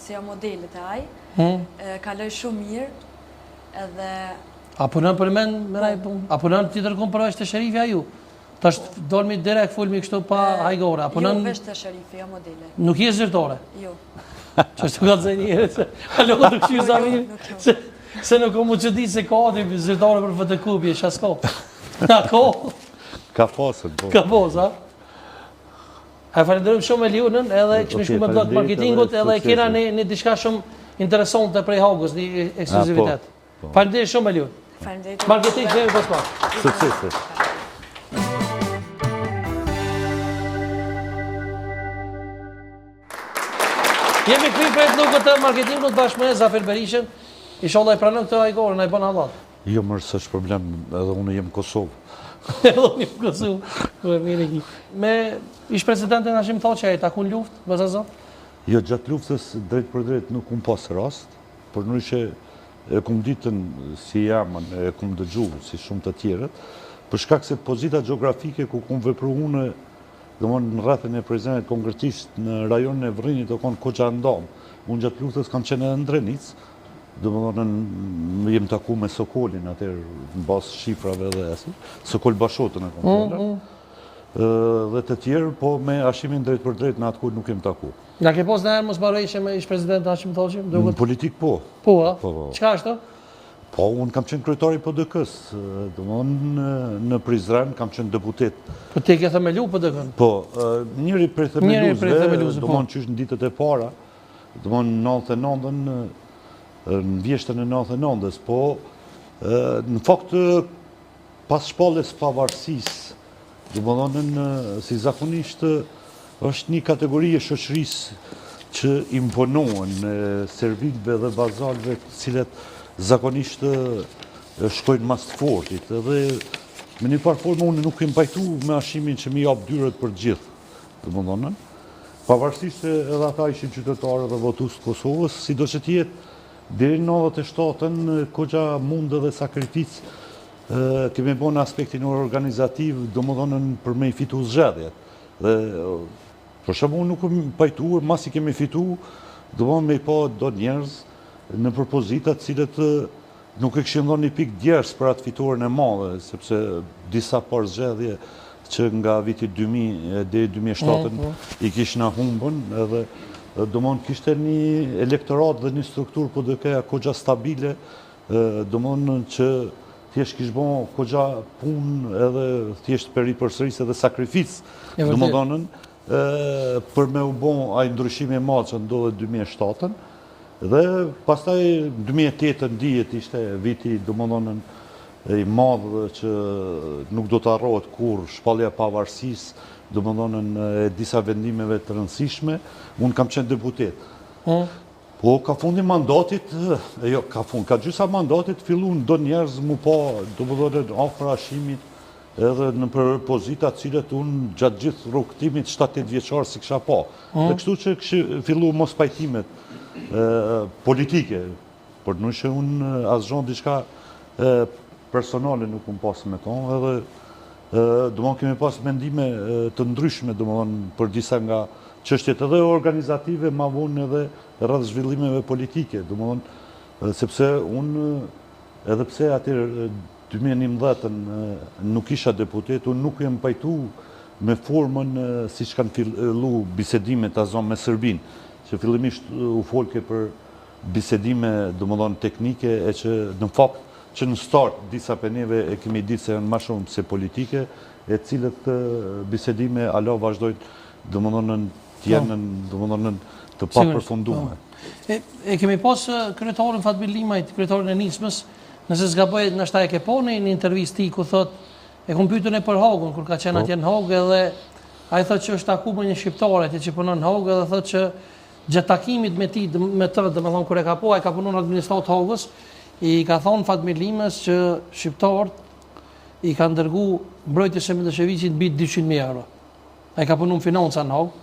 si o modelit e aj. Kaloj shumë mirë, edhe... A punën për men, a punën të tërkon për është të Sherifi a ju? Ta është dolmi direkt fulmi kështu pa hajgore. Jo, vesh të Sherifi, jo modele. Nuk je zyrtore? Jo. Që është të ka të zënjere, se alo të këshu Zamir, se nuk o mu që di se ka ati zyrtore për fotokopje, shasko. A ko? Ka pasën, po. Ka pasë, a? E falenderojmë shumë e Lionën, edhe këshme shku me blog marketingut, edhe kena një diçka shumë interesante prej Hagës, një ekskluzivitet. Falenderojmë shumë e Lion. Falenderojmë. Marketing, dhe pas pak. Sukses. Jemi kry për e të nukët të marketingut bashkë me Zafer Berishën, inshallah e pranën këtë ajgore, na i bënë halal. Jo, mërë, së është problem, edhe unë jem Kosovë. Edhe unë jem Kosovë. Me ish presidente në ashim thotë që e takun luft, bëzazo? Jo, gjatë luftës drejt për drejt nuk kumë pasë rast, për nërë e kumë ditën si jamën, e kumë dëgju si shumë të tjerët, për shkak se pozita geografike ku kumë vepru unë, dhe në rrethën e prezidentit konkretisht në rajonin e Vrinjit o konë Koqa Ndam. Unë gjatë luftës kam qenë edhe në Drenic, dhe më jem taku me Sokolin atër në basë shifrave dhe esi, Sokol Bashotën e kontroler, dhe të tjerë, po me ashimin drejt për drejt në atë kujt nuk jem taku. Nga ke pos në herë mos barojshë me ish president Hashim Thoshim? Në politik po. Po, a? Qka është to? Po, unë kam qenë kryetari PDK-s, në Prizren kam qenë deputet. Po te ke themelu PDK-n? Po, njëri prej themeluzve, do mënë që është në ditët e para, do mënë në 99-ën, në vjeshtën e 99-ës, po, në fakt, pas shpallës pavarësis, do mënë si zakonisht, është një kategori e shoqërisë që imponohen servitëve dhe bazalve, cilet zakonisht shkojnë mas të fortit, edhe me një farë formë unë nuk kem pajtu me ashimin që mi japë dyret për gjithë, dhe më dhonën. Pavarësisht edhe ata ishin qytetarë dhe votus të Kosovës, si do që tjetë, deri në 97-ën, Koqa mundë dhe sakrificë kemi bo në aspektin organizativ, dhe më dhonën për me i fitu zxedjet. Dhe, për shumë unë nuk kem pajtu, mas i kemi fitu, dhe më me i po do njerëz, në propozitat cilët nuk e këshim dhënë një pikë djerës për atë fituarën e madhe, sepse disa par zgjedhje që nga viti 2000 dhe 2007 i kishna humbën, edhe do mënë kishte një elektorat dhe një strukturë për dëkeja kogja stabile, do mënë që thjesht kishë bon kogja punë edhe thjesht peri përsëris edhe sakrificë, do më dhënën, për me u bon a ndryshime e madhe që ndodhe 2007-ën, dhe pastaj 2008 dihet ishte viti domethënë i madh që nuk do të harrohet kur shpallja e pavarësisë, domethënë e disa vendimeve të rëndësishme, unë kam qenë deputet. Po ka fundi mandatit, ka gjysa mandatit filluan do njerëz mu pa domethënë afër hashimit edhe në pozita cilët unë gjatë gjithë rrugtimit 7-8 vjeçar si kisha pa. Dhe kështu që fillu mos pajtimet politike, por nëse unë asgjë diçka personale nuk unë pasë me tonë, edhe domon kemi pas mendime të ndryshme domon për disa nga çështjet edhe organizative, ma vonë edhe rreth zhvillimeve politike, domon sepse unë edhe pse atëherë 2011 nuk isha deputet, unë nuk jem pajtu me formën si që kanë fillu bisedimet a zonë me Sërbin, që fillimisht u folke për bisedime domethënë teknike e që në fakt që në start disa peneve e kemi ditë se janë më shumë se politike, e cilët bisedime alo vazhdojnë domethënë të jenë domethënë të papërfunduara. E kemi pas kryetarin Fatmir Limajt, kryetarin e Nismës, nëse zgaboj ndoshta e ke po në një intervistë ti ku thot e kom pyetur ne për Hagun kur ka qenë atje në Hagë edhe ai thotë që është taku me një shqiptar atje që punon në Hagë edhe thotë që gjatë takimit me të, domethënë kur e ka po, ai ka punuar në administratë Hagës, i ka thonë Fatmir Limës që shqiptarët i kanë dërgu mbrojtjes së Mileshevicit mbi 200.000 euro. Ai ka punuar në financa në Hagë.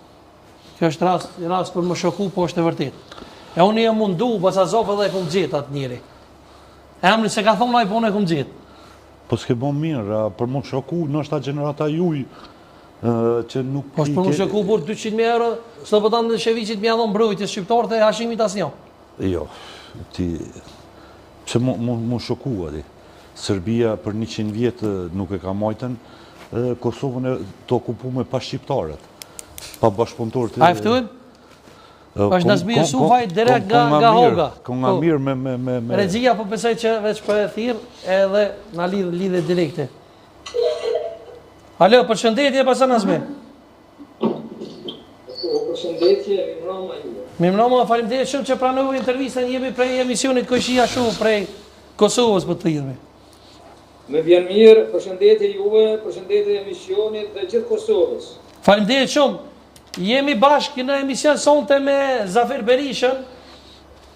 Kjo është rast për më shoku, po është e vërtet. E unë jam mundu, pas azov edhe e kom gjetë atë njëri. Emri se ka thonë ai po unë e kom gjetë. Po s'ke bon mirë, për më shoku, nështë ta gjenerata juj, që nuk... Po është për më shoku për 200.000 euro, së të pëtanë në Shevicit mi adhon mbrojtjes shqiptarët e Hashimit asnjë. Jo, ti... Pse më shoku, ati. Serbia për 100 vjetë nuk e ka majten, Kosovën e të okupume pa shqiptarët, pa bashkëpunëtorët. A eftuin? Është Nazmi Jusufaj direkt nga Hoga. Ko nga mirë me... Regjia po besoj që veç për e thirë edhe na lidhe direkte. Alo, përshëndetje pasa Nazmi. Përshëndetje, Mimrama juve. Mimrama, faleminderit shumë që pranove intervistën, jemi prej emisionit Koqia Show prej Kosovës për të thirrmi. Me vjen mirë, përshëndetje juve, përshëndetje emisionit dhe gjithë Kosovës. Faleminderit shumë. Jemi bashkë në emision sonte me Zafer Berishën,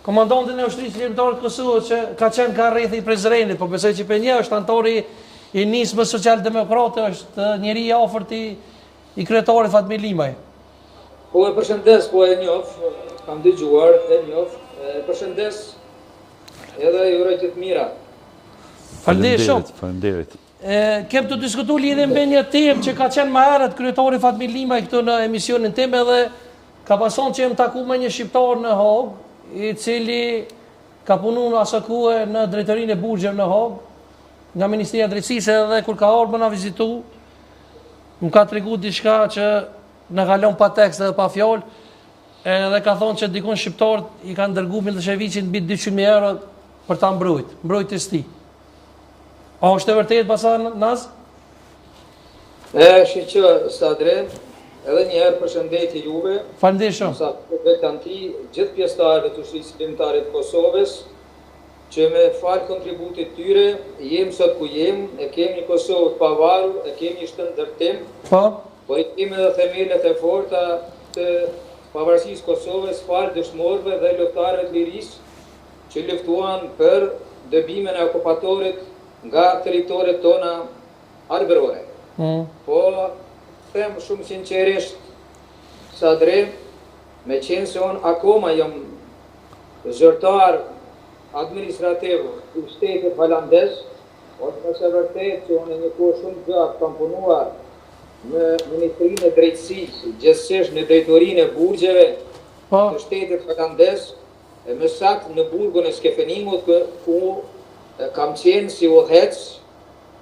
komandantin e ushtrisë ligjore të Kosovës që ka qenë ka rrethi i prezrenit, po besoj që për një është anëtori i Nismës Social-Demokrate, është njeri i afërt i kryetarit Fatmir Limaj. Po e përshëndes, po e njoh, kam dëgjuar, e njoh, përshëndes edhe ju uroj gjithë mira. Faleminderit shumë. Faleminderit. Kem të diskutu lidhe me një temë që ka qenë më herët kryetari Fatmir Limaj këtu në emisionin tim edhe ka pason që jem taku me një shqiptar në Hagë, i cili ka punu në asakue në drejtorinë e burgjeve në Hagë, nga Ministria e Drejtësisë edhe kur ka ardhur më na vizitu, më ka tregu diçka që na kalon pa tekst edhe pa fjalë, edhe ka thonë që dikon shqiptarët i kanë dërguar Mileshevicin mbi 200.000 euro për ta mbrojtjes tij. A është e vërtet pasa Naz? Shiqë Sadre, edhe njëherë përshëndetje juve. Faleminderit shumë. Sa vetan ti, gjithë pjesëtarëve të ushtrisë ligjore të Kosovës, që me fal kontributit tyre, jem sot ku jem, e kemi një Kosovë të pavarur, e kemi një shëndërtim, por i kemi edhe themelet e forta të pavarësisë Kosovës, fal dëshmorëve dhe luftarëve të lirisë që luftuan për dëbimin e okupatorit nga teritoret tona arbërore. Po, them shumë sinqerisht, Sadre, me qenë se unë akoma jam zyrtar administrativ i shtetit holandez, është nëse vërtet që unë e një kohë shumë gjatë kam punuar në Ministrinë e Drejtësisë, gjithsesi në drejtorinë e burgjeve të shtetit holandez, e më saktë në burgun e Skefenimut, ku kam qenë si udhëhec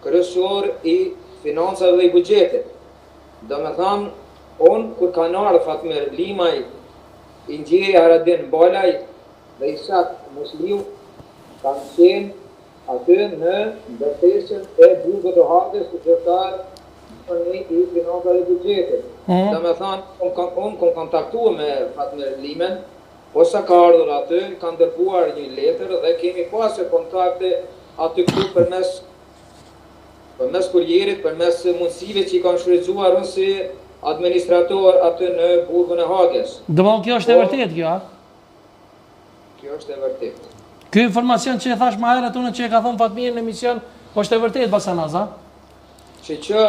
kryesor i financave dhe i buxhetit. Do me thamë, unë kur kanë ardhur Fatmir Limaj, Ingjeri Aradin Balaj dhe Isak Musliu, kam qenë aty në ndërtesën e burgut të Hagës të zyrtar i financave dhe i buxhetit. Do me thamë, unë kom kontaktuar me Fatmir Limen, po sa ka ardhur aty, kanë dërguar një letër dhe kemi pasur kontakte aty këtu përmes kurierit, përmes mundësive që i kanë shfrytzuar unë si administrator aty në burgun e Hagës. Domthon kjo është e vërtet kjo, a? Kjo është e vërtet. Ky informacion që e thash më herët unë që e ka thënë Fatmir në emision, po është e vërtet Basanaz, a? Që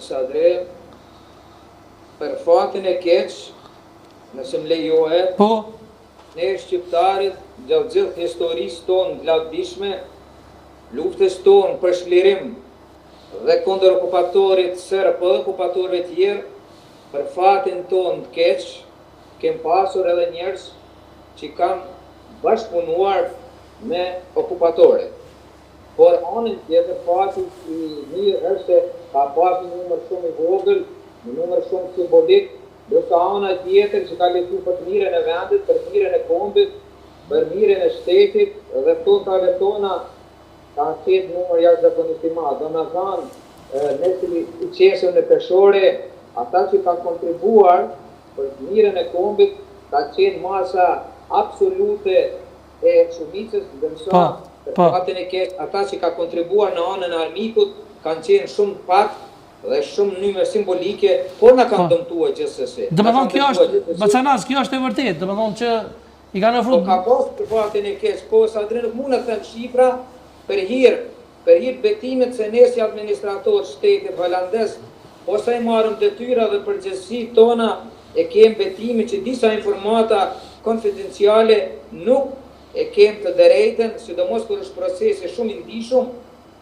Sadre, për fatin e keq, nëse më lejohet, po, ne shqiptarit, gjatë gjithë historisë tonë të lavdishme, luftës tonë për shlirim dhe kundër okupatorit serb dhe okupatorëve tjerë, për fatin tonë të keq, kem pasur edhe njerëz që kanë bashkëpunuar me okupatorit. por anën tjetër fati I mirë është se ka pas një numër shumë I vogël, një numër shumë simbolik, ndërsa ana tjetër që ka lexuar për të mirën e vendit, për të mirën e kombit, për mirën e shtetit dhe tonave tona ka qenë numër jashtëzakonisht I madh. Domethënë, ne si qesëm në peshore, ata që kanë kontribuar për të mirën e kombit ka qenë masa absolute e shumicës, ndërsa fatin e keq, ata që ka kontribuar në anën e armikut kanë qenë shumë pak dhe shumë në mënyrë simbolike, por na kanë dëmtuar gjithsesi. Domethënë kjo është, Bacanas, kjo është e vërtetë, domethënë që I kanë ofruar. Po ka pas për fatin e keq, po sa drejt nuk mund të them shifra për hir betimet se ne si administrator shtetit holandez ose I marrëm detyra dhe përgjegjësitë tona e kem betimin që disa informata konfidenciale nuk e kem të drejtën, sidomos kur është procesi shumë I ndihshëm,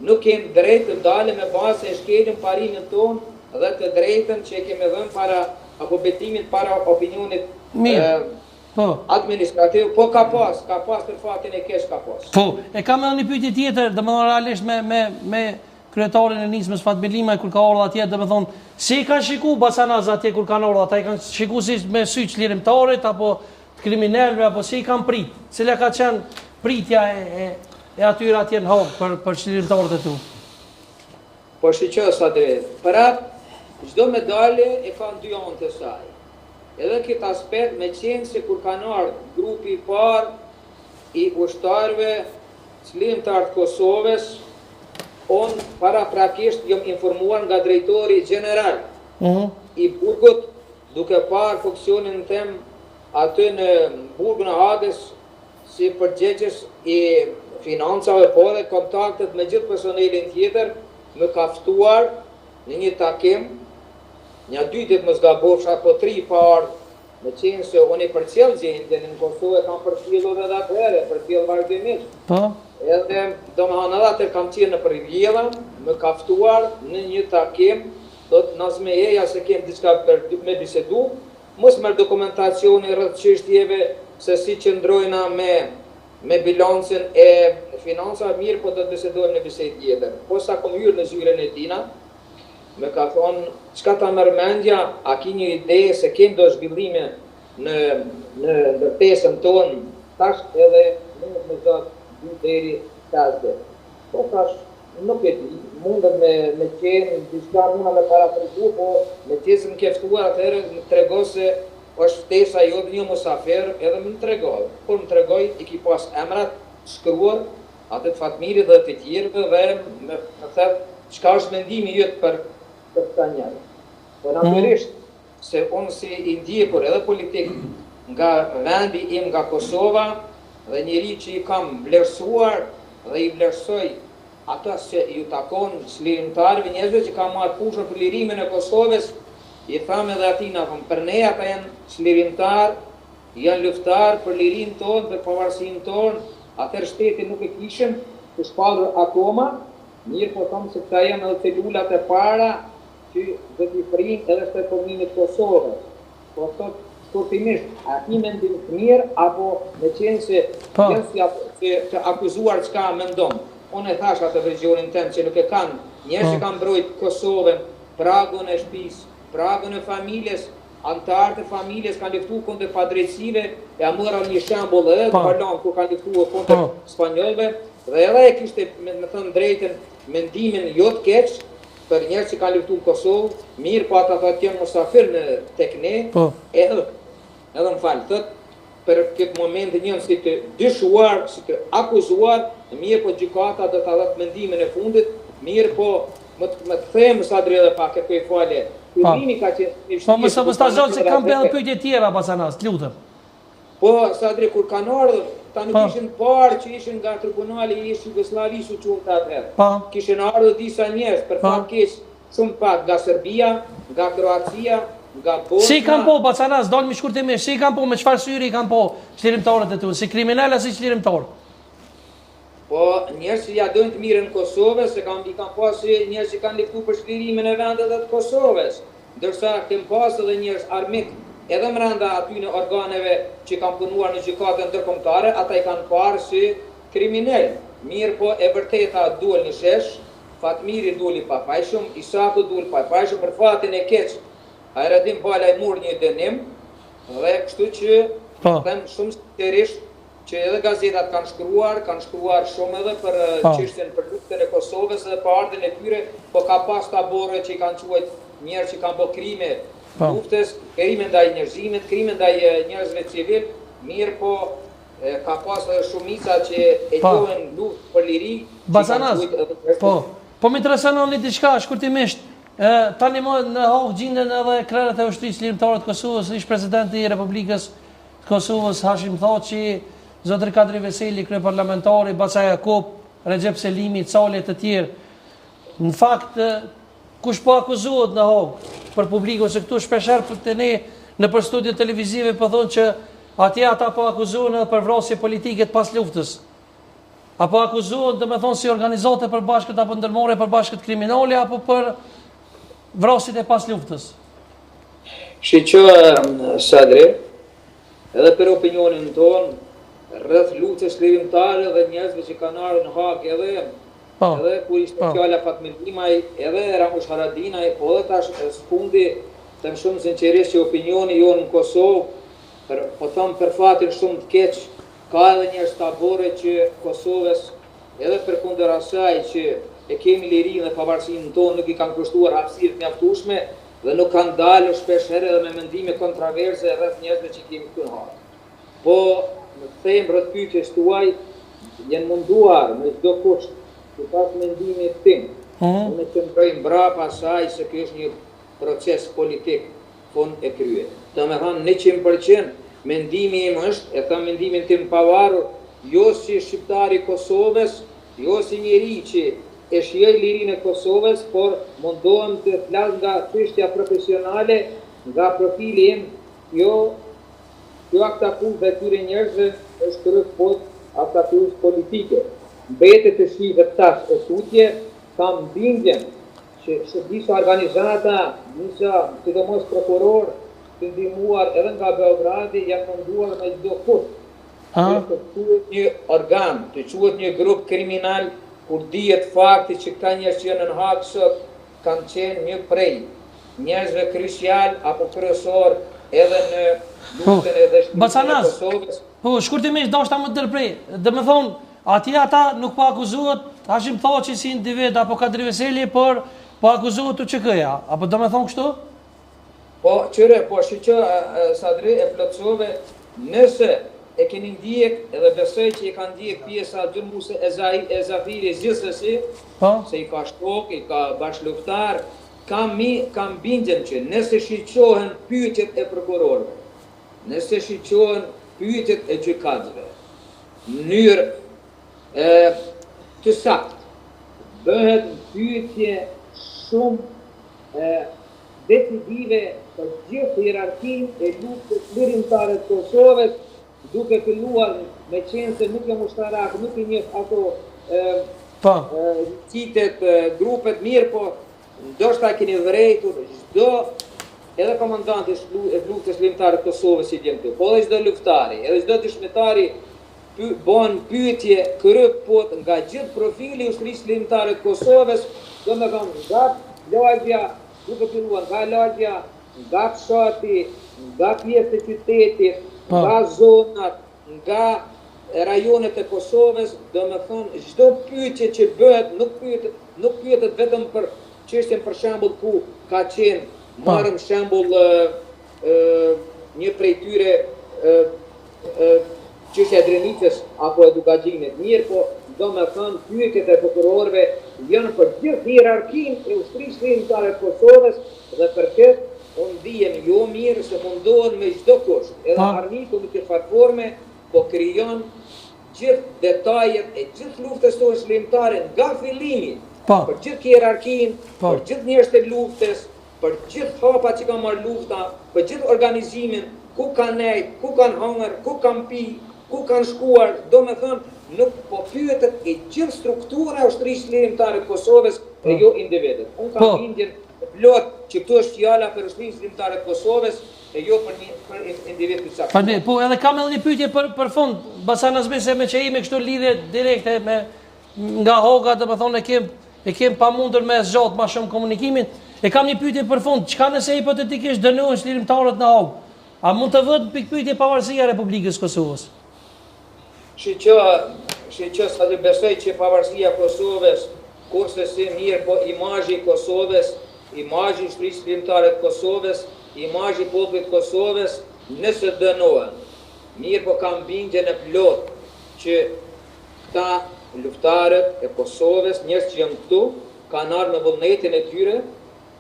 nuk kem drejtë të dalë me bazë e shkelim parimin ton dhe të drejtën që e kemi dhënë para apo betimin para opinionit administrativ, po ka pas për fatin e keq ka pas. Po, e kam edhe një pyetje tjetër, domethënë realisht me kryetarin e nismës Fatmir Limaj kur ka ardhur atje, domethënë si I kanë shikuar Bacanas atje kur kanë ardhur, ata I kanë shikuar si me sy çlirimtarit apo kriminalëve apo si I kanë prit? Cila ka qenë pritja e atyre atje në Hog për çlirimtarët e tu? Po shiqo sa drejt. Për atë çdo medalje e ka dy anë të saj. Edhe këtë aspekt me qenë se kur kanë ardhur grupi I parë I ushtarëve çlirimtar të Kosovës, on paraprakisht jam informuar nga drejtori general I burgut, duke parë funksionin tem aty në burgun e Hagës si përgjegjës I financave, po dhe kontaktet me gjithë personelin tjetër, më ka ftuar në një takim, një 2 ditë mos gabofsh apo 3 parë, me qenë se unë I përcjell gjendjen në Kosovë, kam përcjellur edhe atëherë, përcjell vazhdimisht. Po. Edhe domethënë edhe atë kam qenë në Rivjella, më ka ftuar në një takim, thotë nazmeja se kem diçka për me bisedu, mos merr dokumentacioni rreth çështjeve se si qëndrojna me bilancin e financave, mirë po do të bisedojmë në bisedë tjetër. Po sa kom hyrë në zyrën e tina, me ka thonë, çka ta merr mendja, a ki një ide se kem do zhvillime në ndërtesën tonë, tash edhe mund me zot 2 deri 5 ditë. Po tash nuk e di, mundet me qenë diçka muna me parapriku, po me qesë më keftuar atëherë më trego se është ftesa jote një musafir, edhe më tregoj. Kur më tregoj, I ki pas emrat shkruar, atë të Fatmirit dhe të tjerëve dhe më thëtë çka është mendimi jot për këta njerëz. Po natyrisht se unë si I ndjekur edhe politik nga vendi im nga Kosova dhe njeri që I kam vlerësuar dhe I vlerësoj ata që ju takon çlirimtarëve, njerëzve që kanë marrë pushën për lirimin e Kosovës, I tham edhe atina, për ne ata janë çlirimtar, janë luftar për lirinë tonë, për pavarësinë tonë, atëherë shteti nuk e kishim të shpallur akoma, mirë po thonë se këta janë edhe celulat e para që do t'i frinë edhe shtetërorëmin e Kosovës. Po thotë shkurtimisht, a ti mendim të mirë apo me qenë se janë si të akuzuar çka mendon. Unë e thash atë versionin tem që nuk e kanë, njerëz që kanë mbrojt Kosovën, pragun e shtëpisë, pragun e familjes, antarët e familjes kanë luftuar kundër padrejtësive, e morën një shembull edhe Balan ku kanë luftuar kundër spanjollëve, dhe edhe e kishte me thënë drejtën mendimin jo të keq për njerëz që kanë luftuar në Kosovë, mirë po ata thotë janë musafir tek ne, edhe më fal, thotë për këtë moment njën si të dyshuar, si të akuzuar, mirë po gjykata do ta dhatë mendimin e fundit, mirë po më të them sa drejtë edhe pak e për falje. Filmimi ka qenë Po më ta zonë se kam edhe pyetje tjera Bacanas, lutem. Po sa drejtë kur kanë ardhur, ta nuk ishin parë që ishin nga tribunali I Jugosllavisë u çunë atëherë. Kishin ardhur disa njerëz për fat keq, shumë pak nga Serbia, nga Kroacia, nga Bosnia. Si kanë po Bacanas, dalë më shkurtimisht, si kanë po me çfarë syri kanë po çlirimtarët e tu, si kriminal as si çlirimtar? Po njerëz që ja dojnë të mirën Kosovës, se I kanë pasur njerëz që kanë luftuar për çlirimin e vendeve të Kosovës, ndërsa kanë pasur edhe njerëz armik, edhe brenda aty në organeve që kanë punuar në gjykatën ndërkombëtare, ata I kanë parë si kriminal. mirë po e vërteta duel në shesh, Fatmiri duli pa fajshëm, Isaku duli pa fajshëm, për fatin e keq, Hajradim Bala e mur një dënim, dhe kështu që them shumë sinqerisht që edhe gazetat kanë shkruar shumë edhe për çështjen për luftën e Kosovës dhe për ardhin e tyre, po ka pas tabore që i kanë quajt njerëz që kanë bërë krime luftës, krime ndaj njerëzimit, krime ndaj njerëzve civil, mirë po ka pas edhe shumica që e quajnë luftë për liri. Basanas, po më intereson një diçka shkurtimisht. Tani më në Haag gjenden edhe krerët e ushtrisë lirimtare të Kosovës, ish presidenti i Republikës të Kosovës Hashim Thaçi, zotëri Kadri Veseli, kryeparlamentari, Baca Jakob, Recep Selimi, Cali e të tjerë. Në fakt, kush po akuzohet në Haag për publikun, se këtu shpeshherë të ne në për studio televizive po thonë që atje ata po akuzohen edhe për vrasje politike pas luftës. Apo akuzohen, domethënë, si organizate përbashkët apo ndërmarrje përbashkët kriminale apo për vrasit e pas luftës? Shiqo, Sadri, edhe për opinionin tonë, rreth luftës lirimtare dhe njerëzve që kanë ardhur në Haag edhe kur ishte fjala Fatmir, edhe Ramush Haradinaj, po edhe tash sfundi, them shumë sinqerisht që opinioni jonë në Kosovë, po them për fatin shumë të keq, ka edhe njerëz tabore që Kosovës, edhe përkundër asaj që e kemi lirinë dhe pavarësinë tonë, nuk i kanë kushtuar hapësirë të mjaftueshme dhe nuk kanë dalë shpeshherë edhe me mendime kontroverse rreth njerëzve që kemi këtu në Haag. Po, në them rreth pyetjes tuaj, janë munduar me çdo kusht, sipas mendimit tim, unë qëndroj mbrapa asaj se ky është një proces politik fund e kryer. Domethënë 100% mendimi im është, e them mendimin tim pavarur, jo si shqiptari i Kosovës, jo si njeri që e shijoj lirinë e Kosovës, por mundohem të flas nga çështja profesionale, nga profili im, jo aktakues dhe këtyre njerëzve është rreth aktakues politike. Mbetet të shihet tash e tutje, kam bindjen që disa organizata, sidomos prokuror, të ndihmuar edhe nga Beogradi, janë munduar me çdo kusht. Të quhet një organ, të quhet një grup kriminal, kur dihet fakti që ka njerëz që janë në Haag sot, kanë qenë një prej njerëzve kryesial apo kryesor edhe në luftën e dështimit të Kosovës. Po, shkurtimisht dashta më ndërprej. Domethënë, atje ata nuk po akuzohet Hashim Thaçi si individ apo Kadri Veseli, por po akuzohet UÇK-ja, apo domethënë kështu? Po, shiqo, Sadri, e plotësove, nëse e keni ndjek edhe besoj që e ka ndjek pjesa gjërmuese e Zafirit gjithsesi, se i ka shtok, i ka bashkëluftar, kam bindjen që nëse shiqohen pyetjet e prokurorëve, nëse shiqohen pyetjet e gjykatësve, në mënyrë të saktë, bëhet pyetje shumë decisive për gjithë hierarkinë e luftës lirimtare të Kosovës, duke filluar me qenë se nuk jam ushtarak, nuk i njeh ato citet, grupet mirë, po ndoshta keni vërejtur çdo edhe komandanti e luftës lirimtare të Kosovës si vjen këtu, po edhe çdo luftari, edhe çdo dëshmitari bën pyetje kryepot nga gjithë profili i ushtrisë lirimtare të Kosovës, domethënë nga lagja, duke filluar nga lagja, nga fshati, nga pjesë e qytetit, nga zonat, nga rajonet e Kosovës, domethënë çdo pyetje që bëhet nuk pyetet vetëm për çështjen për shembull ku ka qenë, marrëm shembull një prej tyre çështja e Drenicës apo e Dugaxhinit, mirë po domethënë pyetjet e prokurorëve janë për gjithë hierarkinë e ushtrisë lirimtare të Kosovës dhe për këtë unë ndihem jo mirë se mundohen me çdo kusht, edhe armiku në këtë platforme, po krijon gjithë detajet e gjithë luftës tonë lirimtare nga fillimi, për gjithë hierarkinë, për gjithë njerëzit e luftës, për gjithë hapat që kanë marrë lufta, për gjithë organizimin, ku kanë nejt, ku kanë hangër, ku kanë pi, ku kanë shkuar, domethënë nuk po pyetet e gjithë struktura e ushtrisë lirimtare të Kosovës e jo individet. Unë kam bindjen plot që këtu është fjala për ushtrisë lirimtare të Kosovës e jo për individ të saktë. Po edhe kam edhe një pyetje për fund, Basanas, se me që ime kështu lidhje direkte me nga Hoga, dhe më thonë e kem pa mundur me zgjatë ma shumë komunikimin. E kam një pyetje për fund, çka nëse hipotetikisht dënohen çlirimtarët në Haug? A mund të vëtë pikpyetje pavarësia e Republikës Kosovës? Që sa të besoj që pavarësia e Kosovës, kurse si mirë, po imazhi i Kosovës, imazhi i shprisë çlirimtare të Kosovës, imazhi i popullit të Kosovës, nëse dënohen. Mirë, po kam bindjen e plot që këta luftarët e Kosovës, njerëz që janë këtu, kanë ardhur në vullnetin e tyre,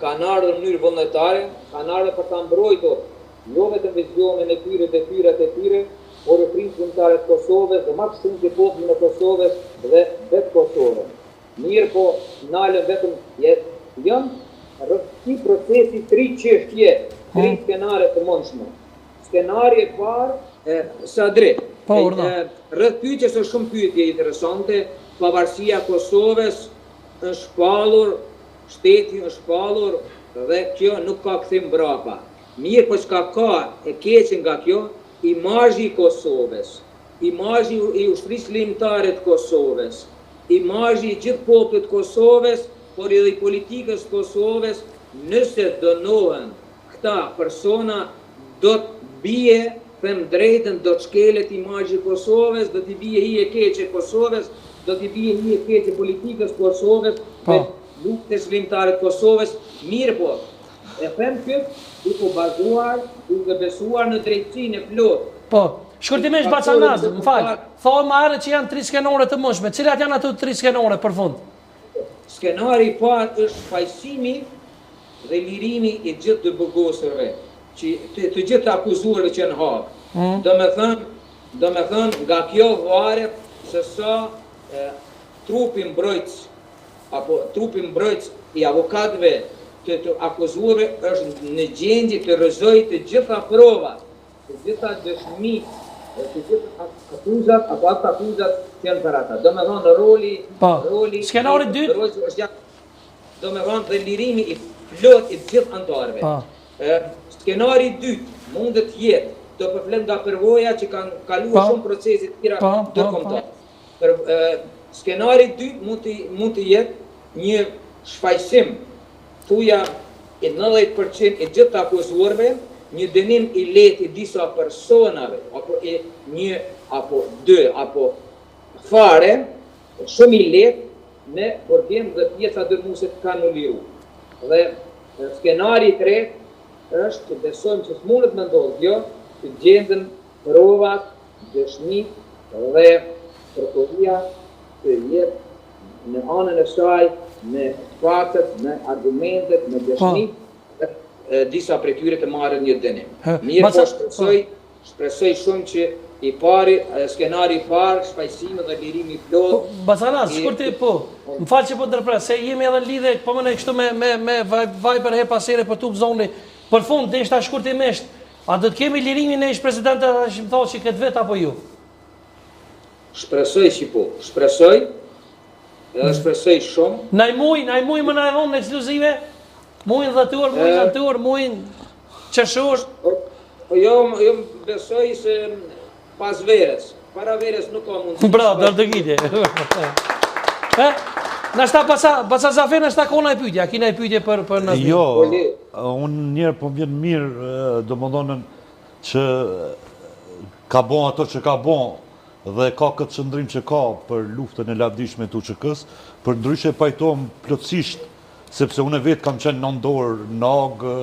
kanë ardhur në mënyrë vullnetare, kanë ardhur për ta mbrojtur jo vetëm vizionin e tyre, detyrat e tyre, por e shqiptarët e Kosovës dhe më shumë të popullin e Kosovës dhe vetë Kosovën. Mirë, po nalën vetëm janë rreth procesi 3 çështje, 3 skenare të mundshme. Skenari i parë Sadri. Rreth pyetjes është shumë pyetje interesante, pavarësia e Kosovës është shpallur, shteti është shpallur dhe kjo nuk ka kthim mbrapa. Mirë, po çka ka e keqe nga kjo, imazhi i Kosovës, imazhi i ushtrisë ligjtare të Kosovës, imazhi i gjithë popullit të Kosovës, por edhe i politikës të Kosovës, nëse dënohen këta persona, do të bie, them drejtën, do të shkelet imazhi i Kosovës, do të bie hije keqe Kosovës, do të bie hije keqe politikës Kosovës, luftës ligjtare të Kosovës. Mirë, po e them këtë duke bazuar, duke besuar në drejtësinë e plotë. Po, shkurtimisht Bacanaz, më fal. Thonë më herët që janë 3 skenore të mundshme. Cilat janë ato 3 skenore për fund? Skenari i parë është fajsimi dhe lirimi i gjithë të burgosërve, që të gjithë akuzuarve që në Hagë. Do me thënë, nga kjo varet se sa trupi mbrojtës, apo trupi mbrojtës i avokatëve të akuzuarve është në gjendje të rrëzojë të gjitha provat, të gjitha dëshmitë, të gjitha akuzat apo akuzat që janë për ata. Do me thonë roli skenari i dytë do me thonë dhe lirimi i plot i gjithë anëtarëve. Skenari i dytë mundet të jetë, do përflem nga përvoja që kanë kaluar shumë procese të tjera ndërkombëtar. Skenari i dytë mund të jetë një shfaqsim thuja e 90% e gjithë akuzuarve, një dënim i lehtë i disa personave, apo 2 apo fare, shumë i lehtë me përgjim dhe pjesa dërmuese të kanë liru. Dhe skenari i tretë është që besojmë që s'mundet me ndodhë kjo, të gjenden provat, dëshmitë dhe prokuria të jetë në anën e saj, me faktet, me argumentet, me dëshmitë, disa prej tyre të marrën një dënim. Mirë, po shpresoj shumë që i pari, skenari i parë, shfaqësimi dhe lirimi i plot. Bacanaz, shkurti po. Më fal që po ndërpres, se jemi edhe në lidhje po më kështu me Viber her pas here për tub zoni. Për fund, deshta shkurtimisht, a do të kemi lirimin e ish-presidentit Hashim Thaçi këtë vet apo jo? Shpresoj që po. Shpresoj. Edhe shpresoj shumë. Na i muj më na e vonë ekskluzive. Mujnë dhëtur, mujnë antur, mujnë qëshur. Jo besoj se pas verës. Para verës nuk ka mundësi. Bra, dërë të gjitje. Nashta pasa Zafer, nashta kona e pytja. Kina e pytje për nëzmi. Jo, unë njerë po vjen mirë, do më dhonën që ka bon ato që ka bon dhe ka këtë qëndrim që ka për luftën e lavdishme të UÇK-s, për ndryshe pajtojmë plotësisht, sepse unë vetë kam qenë nëndorë në Hagë,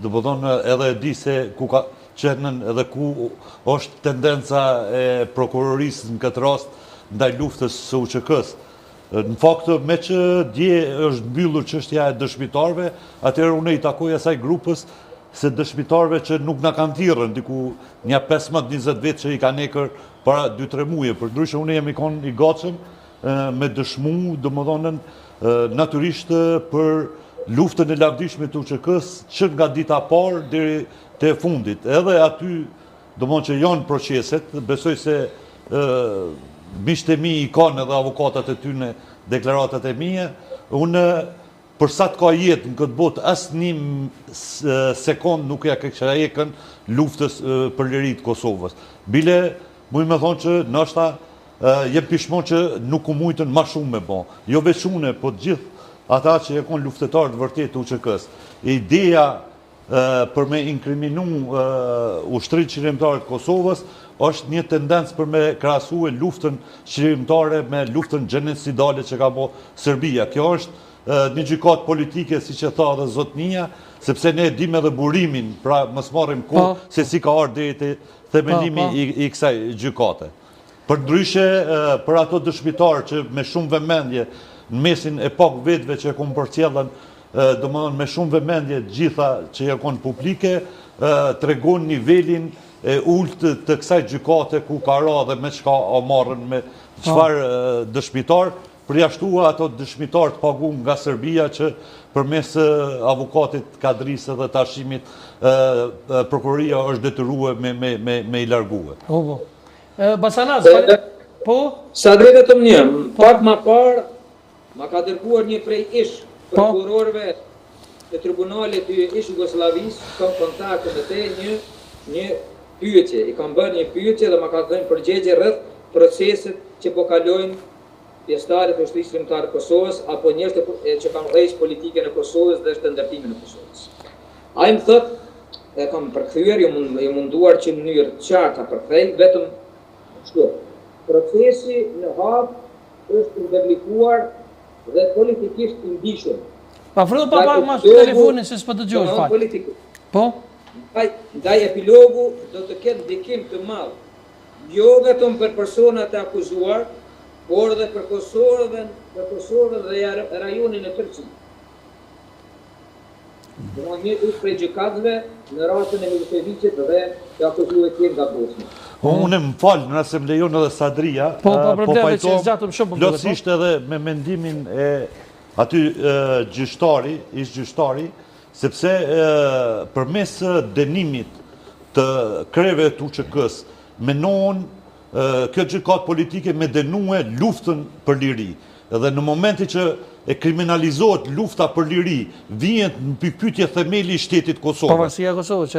dhe bëdhonë edhe di se ku ka qenën edhe ku është tendenca e prokurorisë në këtë rast ndaj luftës së UÇK-s. Në fakt, me që dje është mbyllur çështja e dëshmitarve, atëherë unë i takoj asaj grupës se dëshmitarve që nuk na kanë thirrën, diku një 15-20 vjet që i kanë ekër para 2-3 muaje. Për ndryshe unë jam i gatshëm me dëshmu, domethënë natyrisht për luftën e lavdishme të UÇK-s që nga dita parë deri te fundit. Edhe aty, domethënë që janë proceset, besoj se miqtë e mi i kanë edhe avokatat e tyre deklaratat e mia. Unë për sa të ka jetë në këtë botë, asnjë sekond nuk ja kisha ekën luftës për liri të Kosovës. Bile, muj me thonë që nështë jem pishmon që nuk u mujtën ma shumë me bo. Jo veç une, po të gjithë ata që e konë luftetarë të vërtet të UÇK-s. Ideja për me inkriminu ushtrit qërimtarët Kosovës është një tendencë për me krahasue luftën qërimtare me luftën gjenocidale që ka bo Serbia. Kjo është një gjykatë politike, si që tha dhe zotnia, sepse ne dim edhe burimin, pra mos marrim kohë se si ka ardhur deri te themelimi i kësaj gjykate. Përndryshe, për ato dëshmitarë që me shumë vëmendje në mesin e pak vetëve që e konë përcjellën, domethënë me shumë vëmendje gjitha që e konë publike, tregon nivelin e ultë të kësaj gjykate ku ka ra dhe me çka o marrën me çfarë dëshmitar, përjashtua ato dëshmitar të paguar nga Serbia që përmes avokatit Kadrisë dhe tashimit prokuroria është detyruar me i largue. Basanaz, po? Sa drejtë të më pak ma parë, ma ka dërguar një prej prokurorëve të tribunalit të Jugosllavisë, kam kontakte me te një pyetje, i kam bërë një pyetje dhe ma ka dhënë përgjigje rreth proceset që po kalojnë pjesëtarët e ushtrisë shqiptare të Kosovës apo njerëz që kanë rreth politikën e Kosovës dhe shndërtimin e Kosovës. Ai më thotë, e kam përkthyer, jo munduar që në mënyrë të qartë ta përkthej, vetëm kështu. Procesi në Hagë është ndërlikuar dhe politikisht i ndihshëm. Afro pa pak mas telefonin se s'po dëgjoj fal. Po? Ndaj epilogu do të ketë ndikim të madh, jo vetëm për personat e akuzuar, por dhe për Kosovën dhe rajonin e tërësisë. Do një prej gjykatëve në rastin e Milosevicit dhe të akuzuar tjerë nga Bosnia. Unë më falë, nëse më lejon edhe Sadria, po pajtojmë plotësisht edhe me mendimin e aty gjyqtari, sepse përmes dënimit të kreve të UÇK-s menohen kjo gjykatë politike me dënue luftën për liri. Dhe në momenti që e kriminalizohet lufta për liri, vihet në pikpyetje themeli i shtetit Kosovës.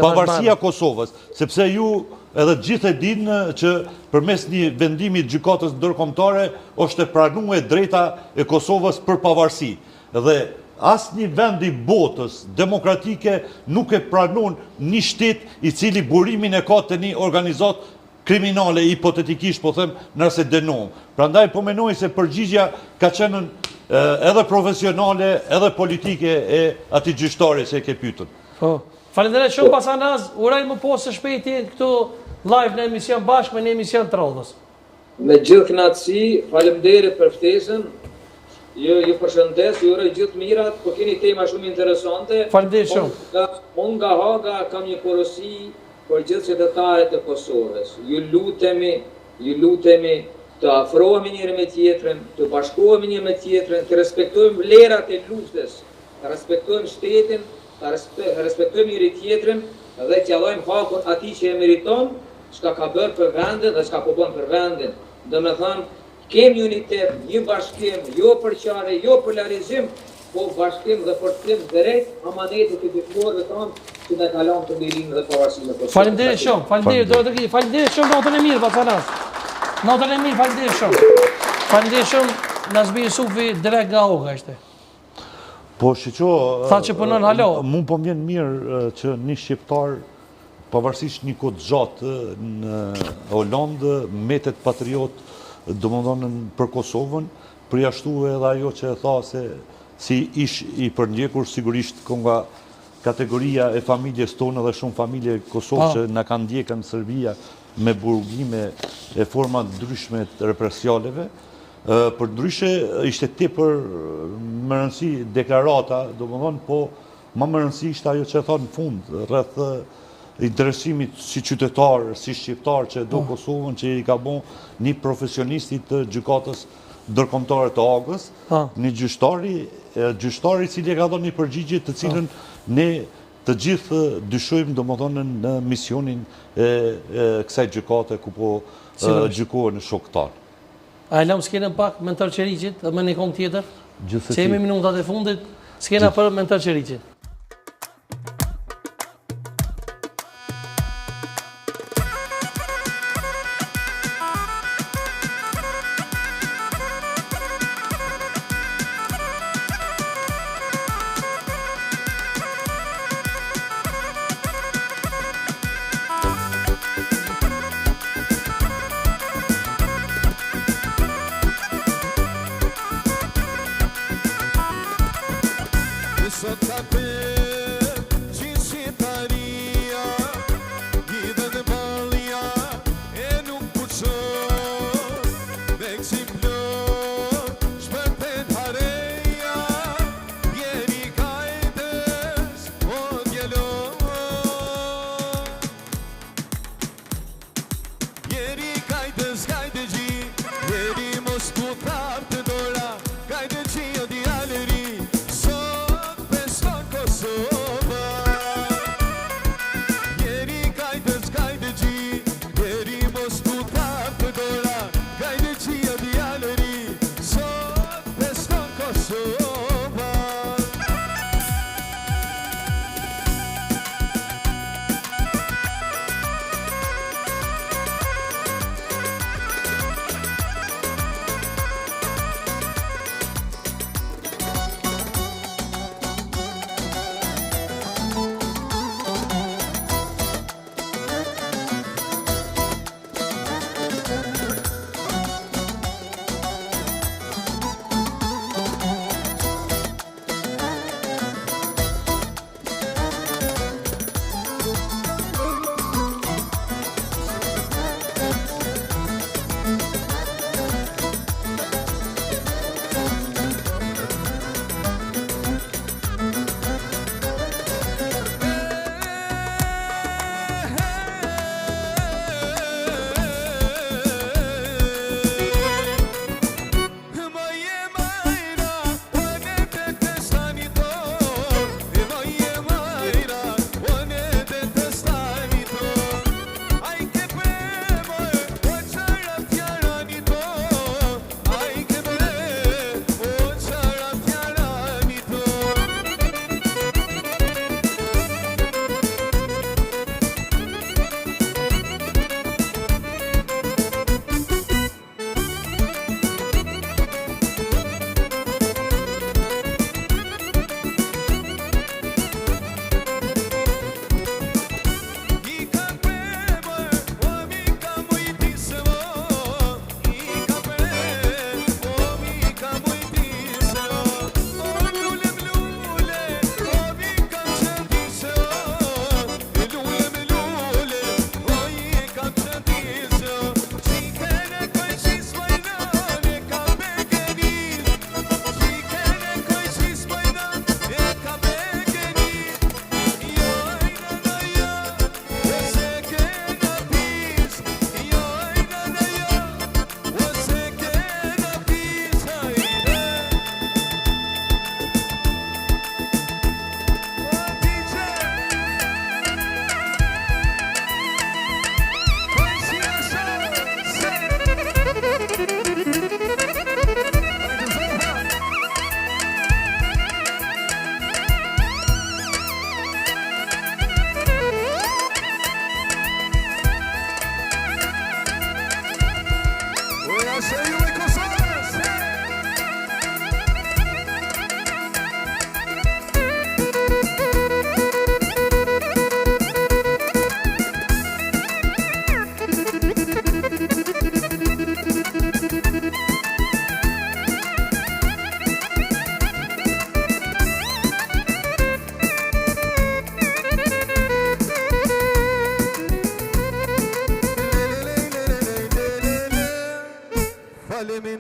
Pavarësia Kosovës, sepse ju edhe gjithë e dinë që përmes një vendimi të gjykatës ndërkombëtare është e pranuar drejta e Kosovës për pavarësi. Dhe asnjë vend i botës demokratike nuk e pranon një shtet i cili burimin e ka të një organizatë kriminale, hipotetikisht po them, nëse dënohem. Prandaj po menoj se përgjigjja ka qenë edhe profesionale, edhe politike e atij gjyqtari që e ke pyetur. Faleminderit shumë Basanaz, uroj më pas së shpejti këtu live në emision bashkë me një emision të radhës. Me gjithë kënaqësi, faleminderit për ftesën. Ju përshëndes, ju uroj gjithë mirat, po keni tema shumë interesante. Faleminderit shumë. Unë nga Haga kam një porosi për gjithë qytetarët e Kosovës. Ju lutemi të afrohemi njëri me tjetrën, të bashkohemi njëri me tjetrën, të respektojmë vlerat e luftës, të respektojmë shtetin, të respektojmë njëri tjetrën dhe t'ia dhojmë hakun atij që e meriton, çka ka bërë për vendin dhe çka po bën për vendin. Domethënë, kemi unitet, një bashkim, jo përqarje, jo polarizim, po bashkim dhe forcim drejt amanetit të dëshmorëve tonë që na kalon të lirinë dhe pavarësinë e Kosovës. Faleminderit shumë, faleminderit shumë natën e mirë Basanaz. Natën e mirë, faleminderit shumë. Faleminderit shumë Nazmi Jusufi drejt nga Oga ishte. Po shiqo, tha që punon halo. Mu po m'vjen mirë që një shqiptar pavarësisht një kohë gjatë në Holandë mbetet patriot, domethënë për Kosovën, përjashtua edhe ajo që e tha se si ish i përndjekur sigurisht nga kategoria e familjes tonë dhe shumë familje Kosovë që na kanë ndjekur në Serbia me burgime e forma ndryshme të represialeve. Përndryshe ishte tepër më rëndësi deklarata, domethënë, po më rëndësi ishte ajo që e tha në fund rreth interesimit si qytetar, si shqiptar që do Kosovën, që i ka bon një profesionist të gjykatës ndërkombëtare të Hagës, një gjyqtari i cili ka dhënë një përgjigje të cilën ne të gjithë dyshojmë domethënë në misionin e kësaj gjykate ku po gjykohen shoktar. A e lëm skenën pak me Tërçeriqit, dhe më një kom tjetër? Gjithsesi. Se jemi minutat e fundit, skena për me Tërçeriqit.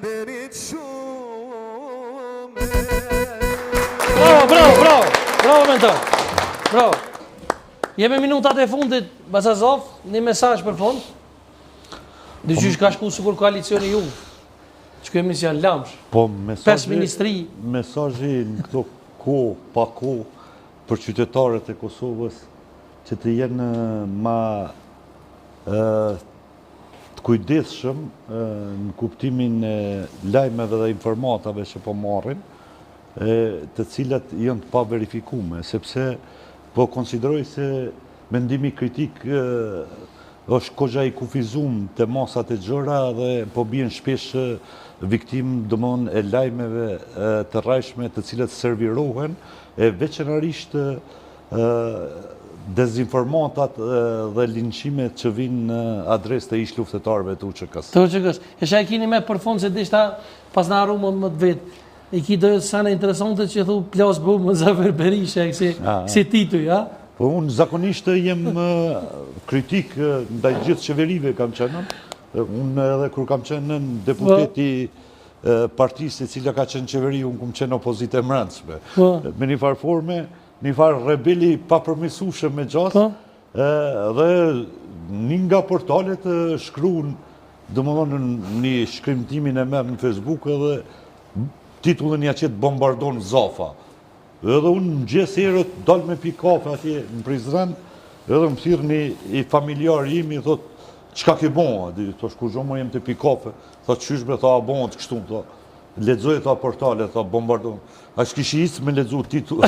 Falenderit shumë. Bravo mentor. Bravo. Jemi minutat e fundit, Basazov, një mesazh për fund. Dyqysh ka shku sikur koalicioni ju. Që kjo emision lamsh. Po, 5 ministri. Mesazhi në këto kohë, pa kohë, për qytetarët e Kosovës, që të jenë ma të kujdesshëm në kuptimin e lajmeve dhe informatave që po marrin, të cilat janë të pa verifikume, sepse po konsideroj se mendimi kritik është kogja i kufizum të masat e gjëra dhe po bien shpesh viktim domon e lajmeve të rrajshme të cilat servirohen e veçanërisht dezinformatat dhe linqimet që vinë në adres të ish luftetarëve të UÇK-s. Të UÇK-s. Esha e kini me për fund se dishta pas në arru më të vetë. E ki do sana interesante që thu plas bu më Zafer Berisha kësi tituj, a? Po unë zakonisht jem kritik ndaj gjithë qeverive kam qenë. Unë edhe kur kam qenë deputeti partisë e cila ka qenë qeveri, unë kum qenë opozite mbrëmshme. Me një farë forme, një farë rebeli pa përmisueshëm me gjasë, dhe një nga portalet shkruan, domethënë një shkrimtimin e merr në Facebook edhe titullin ja qetë bombardon Zafa. Edhe unë në gjesë herët dalë me pi kafe atje në Prizren, edhe më thirë një i familjar imi, thot, qka ke bon? Thosh, kur gjo më jem të pi kafe, thot, qyshbe, tha, a bon, të kështu, thot, ledzoj, tha, portale, tha, bombardon. A shkishi isë me ledzu titull,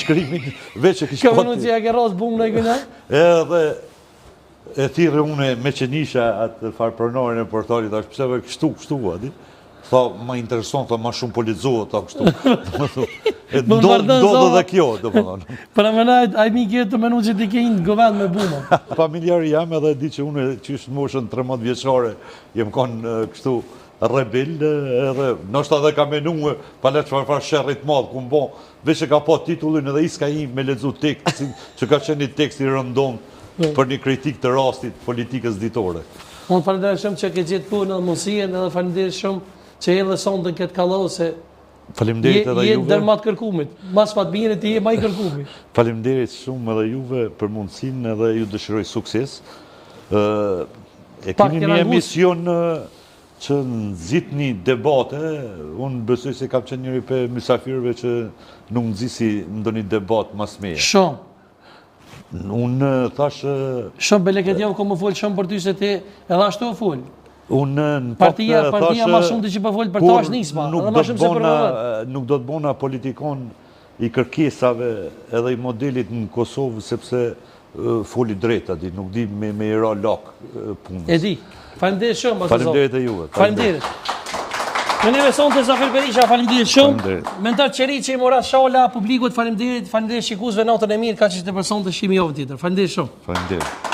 shkrimin, veç e kishë pati. Ka vënu që ja ke rasë bumë në këna? Edhe, e thirë une me qenisha atë farpronarin e portalit, a shpeseve kështu, adi. Tha, ma intereson, tha, ma shumë po ledzohet, tha, kështu. Ndodhë dhe kjo, do më thonë. Për amenajt, a i mi kjo të menu që ti ke inë govend me buma. Familjari jam edhe di që unë që ishtë në moshën 13 vjeqare, jem konë kështu rebel, edhe nështë edhe ka menu pale që farfar shërrit madhë, ku më bon, veç e ka po titullin edhe iska im me ledzu tekst, që ka qenë një tekst i rëndon për një kritik të rastit politikës ditore. Unë falenderoj shumë që ke gjithë punë edhe mundësien, edhe falenderoj shumë që e dhe sondën këtë kalohë, se Faleminderit edhe juve. Jetë dërmat kërkumit. Mas pat mirë ti je ma i kërkumit. Faleminderit shumë edhe juve për mundësinë edhe ju dëshiroj sukses. E keni një emision që nëzit një debate, unë besoj se kam qenë njëri për mysafirëve që nuk nëzisi ndonjë debat mas meje. Shumë. Unë thash... Shumë, bele këtë javë ko më folë shumë për ty se ti edhe ashtu o folë. Partia ma shumë të që për folë për ta është nisma, edhe ma shumë se për vëvet. Nuk do të bona politikon i kërkesave edhe i modelit në Kosovë, sepse foli drejta, nuk di me i ra lakë punës. E di, falenderit shumë. Falenderit e juve. Falenderit. Në neve sonë të Zafer Berisha, falenderit shumë. Me në tërë qeri që i mora shala publikut, falenderit shikusve natën e mirë, ka që të përson të shimi jovë tjetër. Falenderit shumë. Falenderit.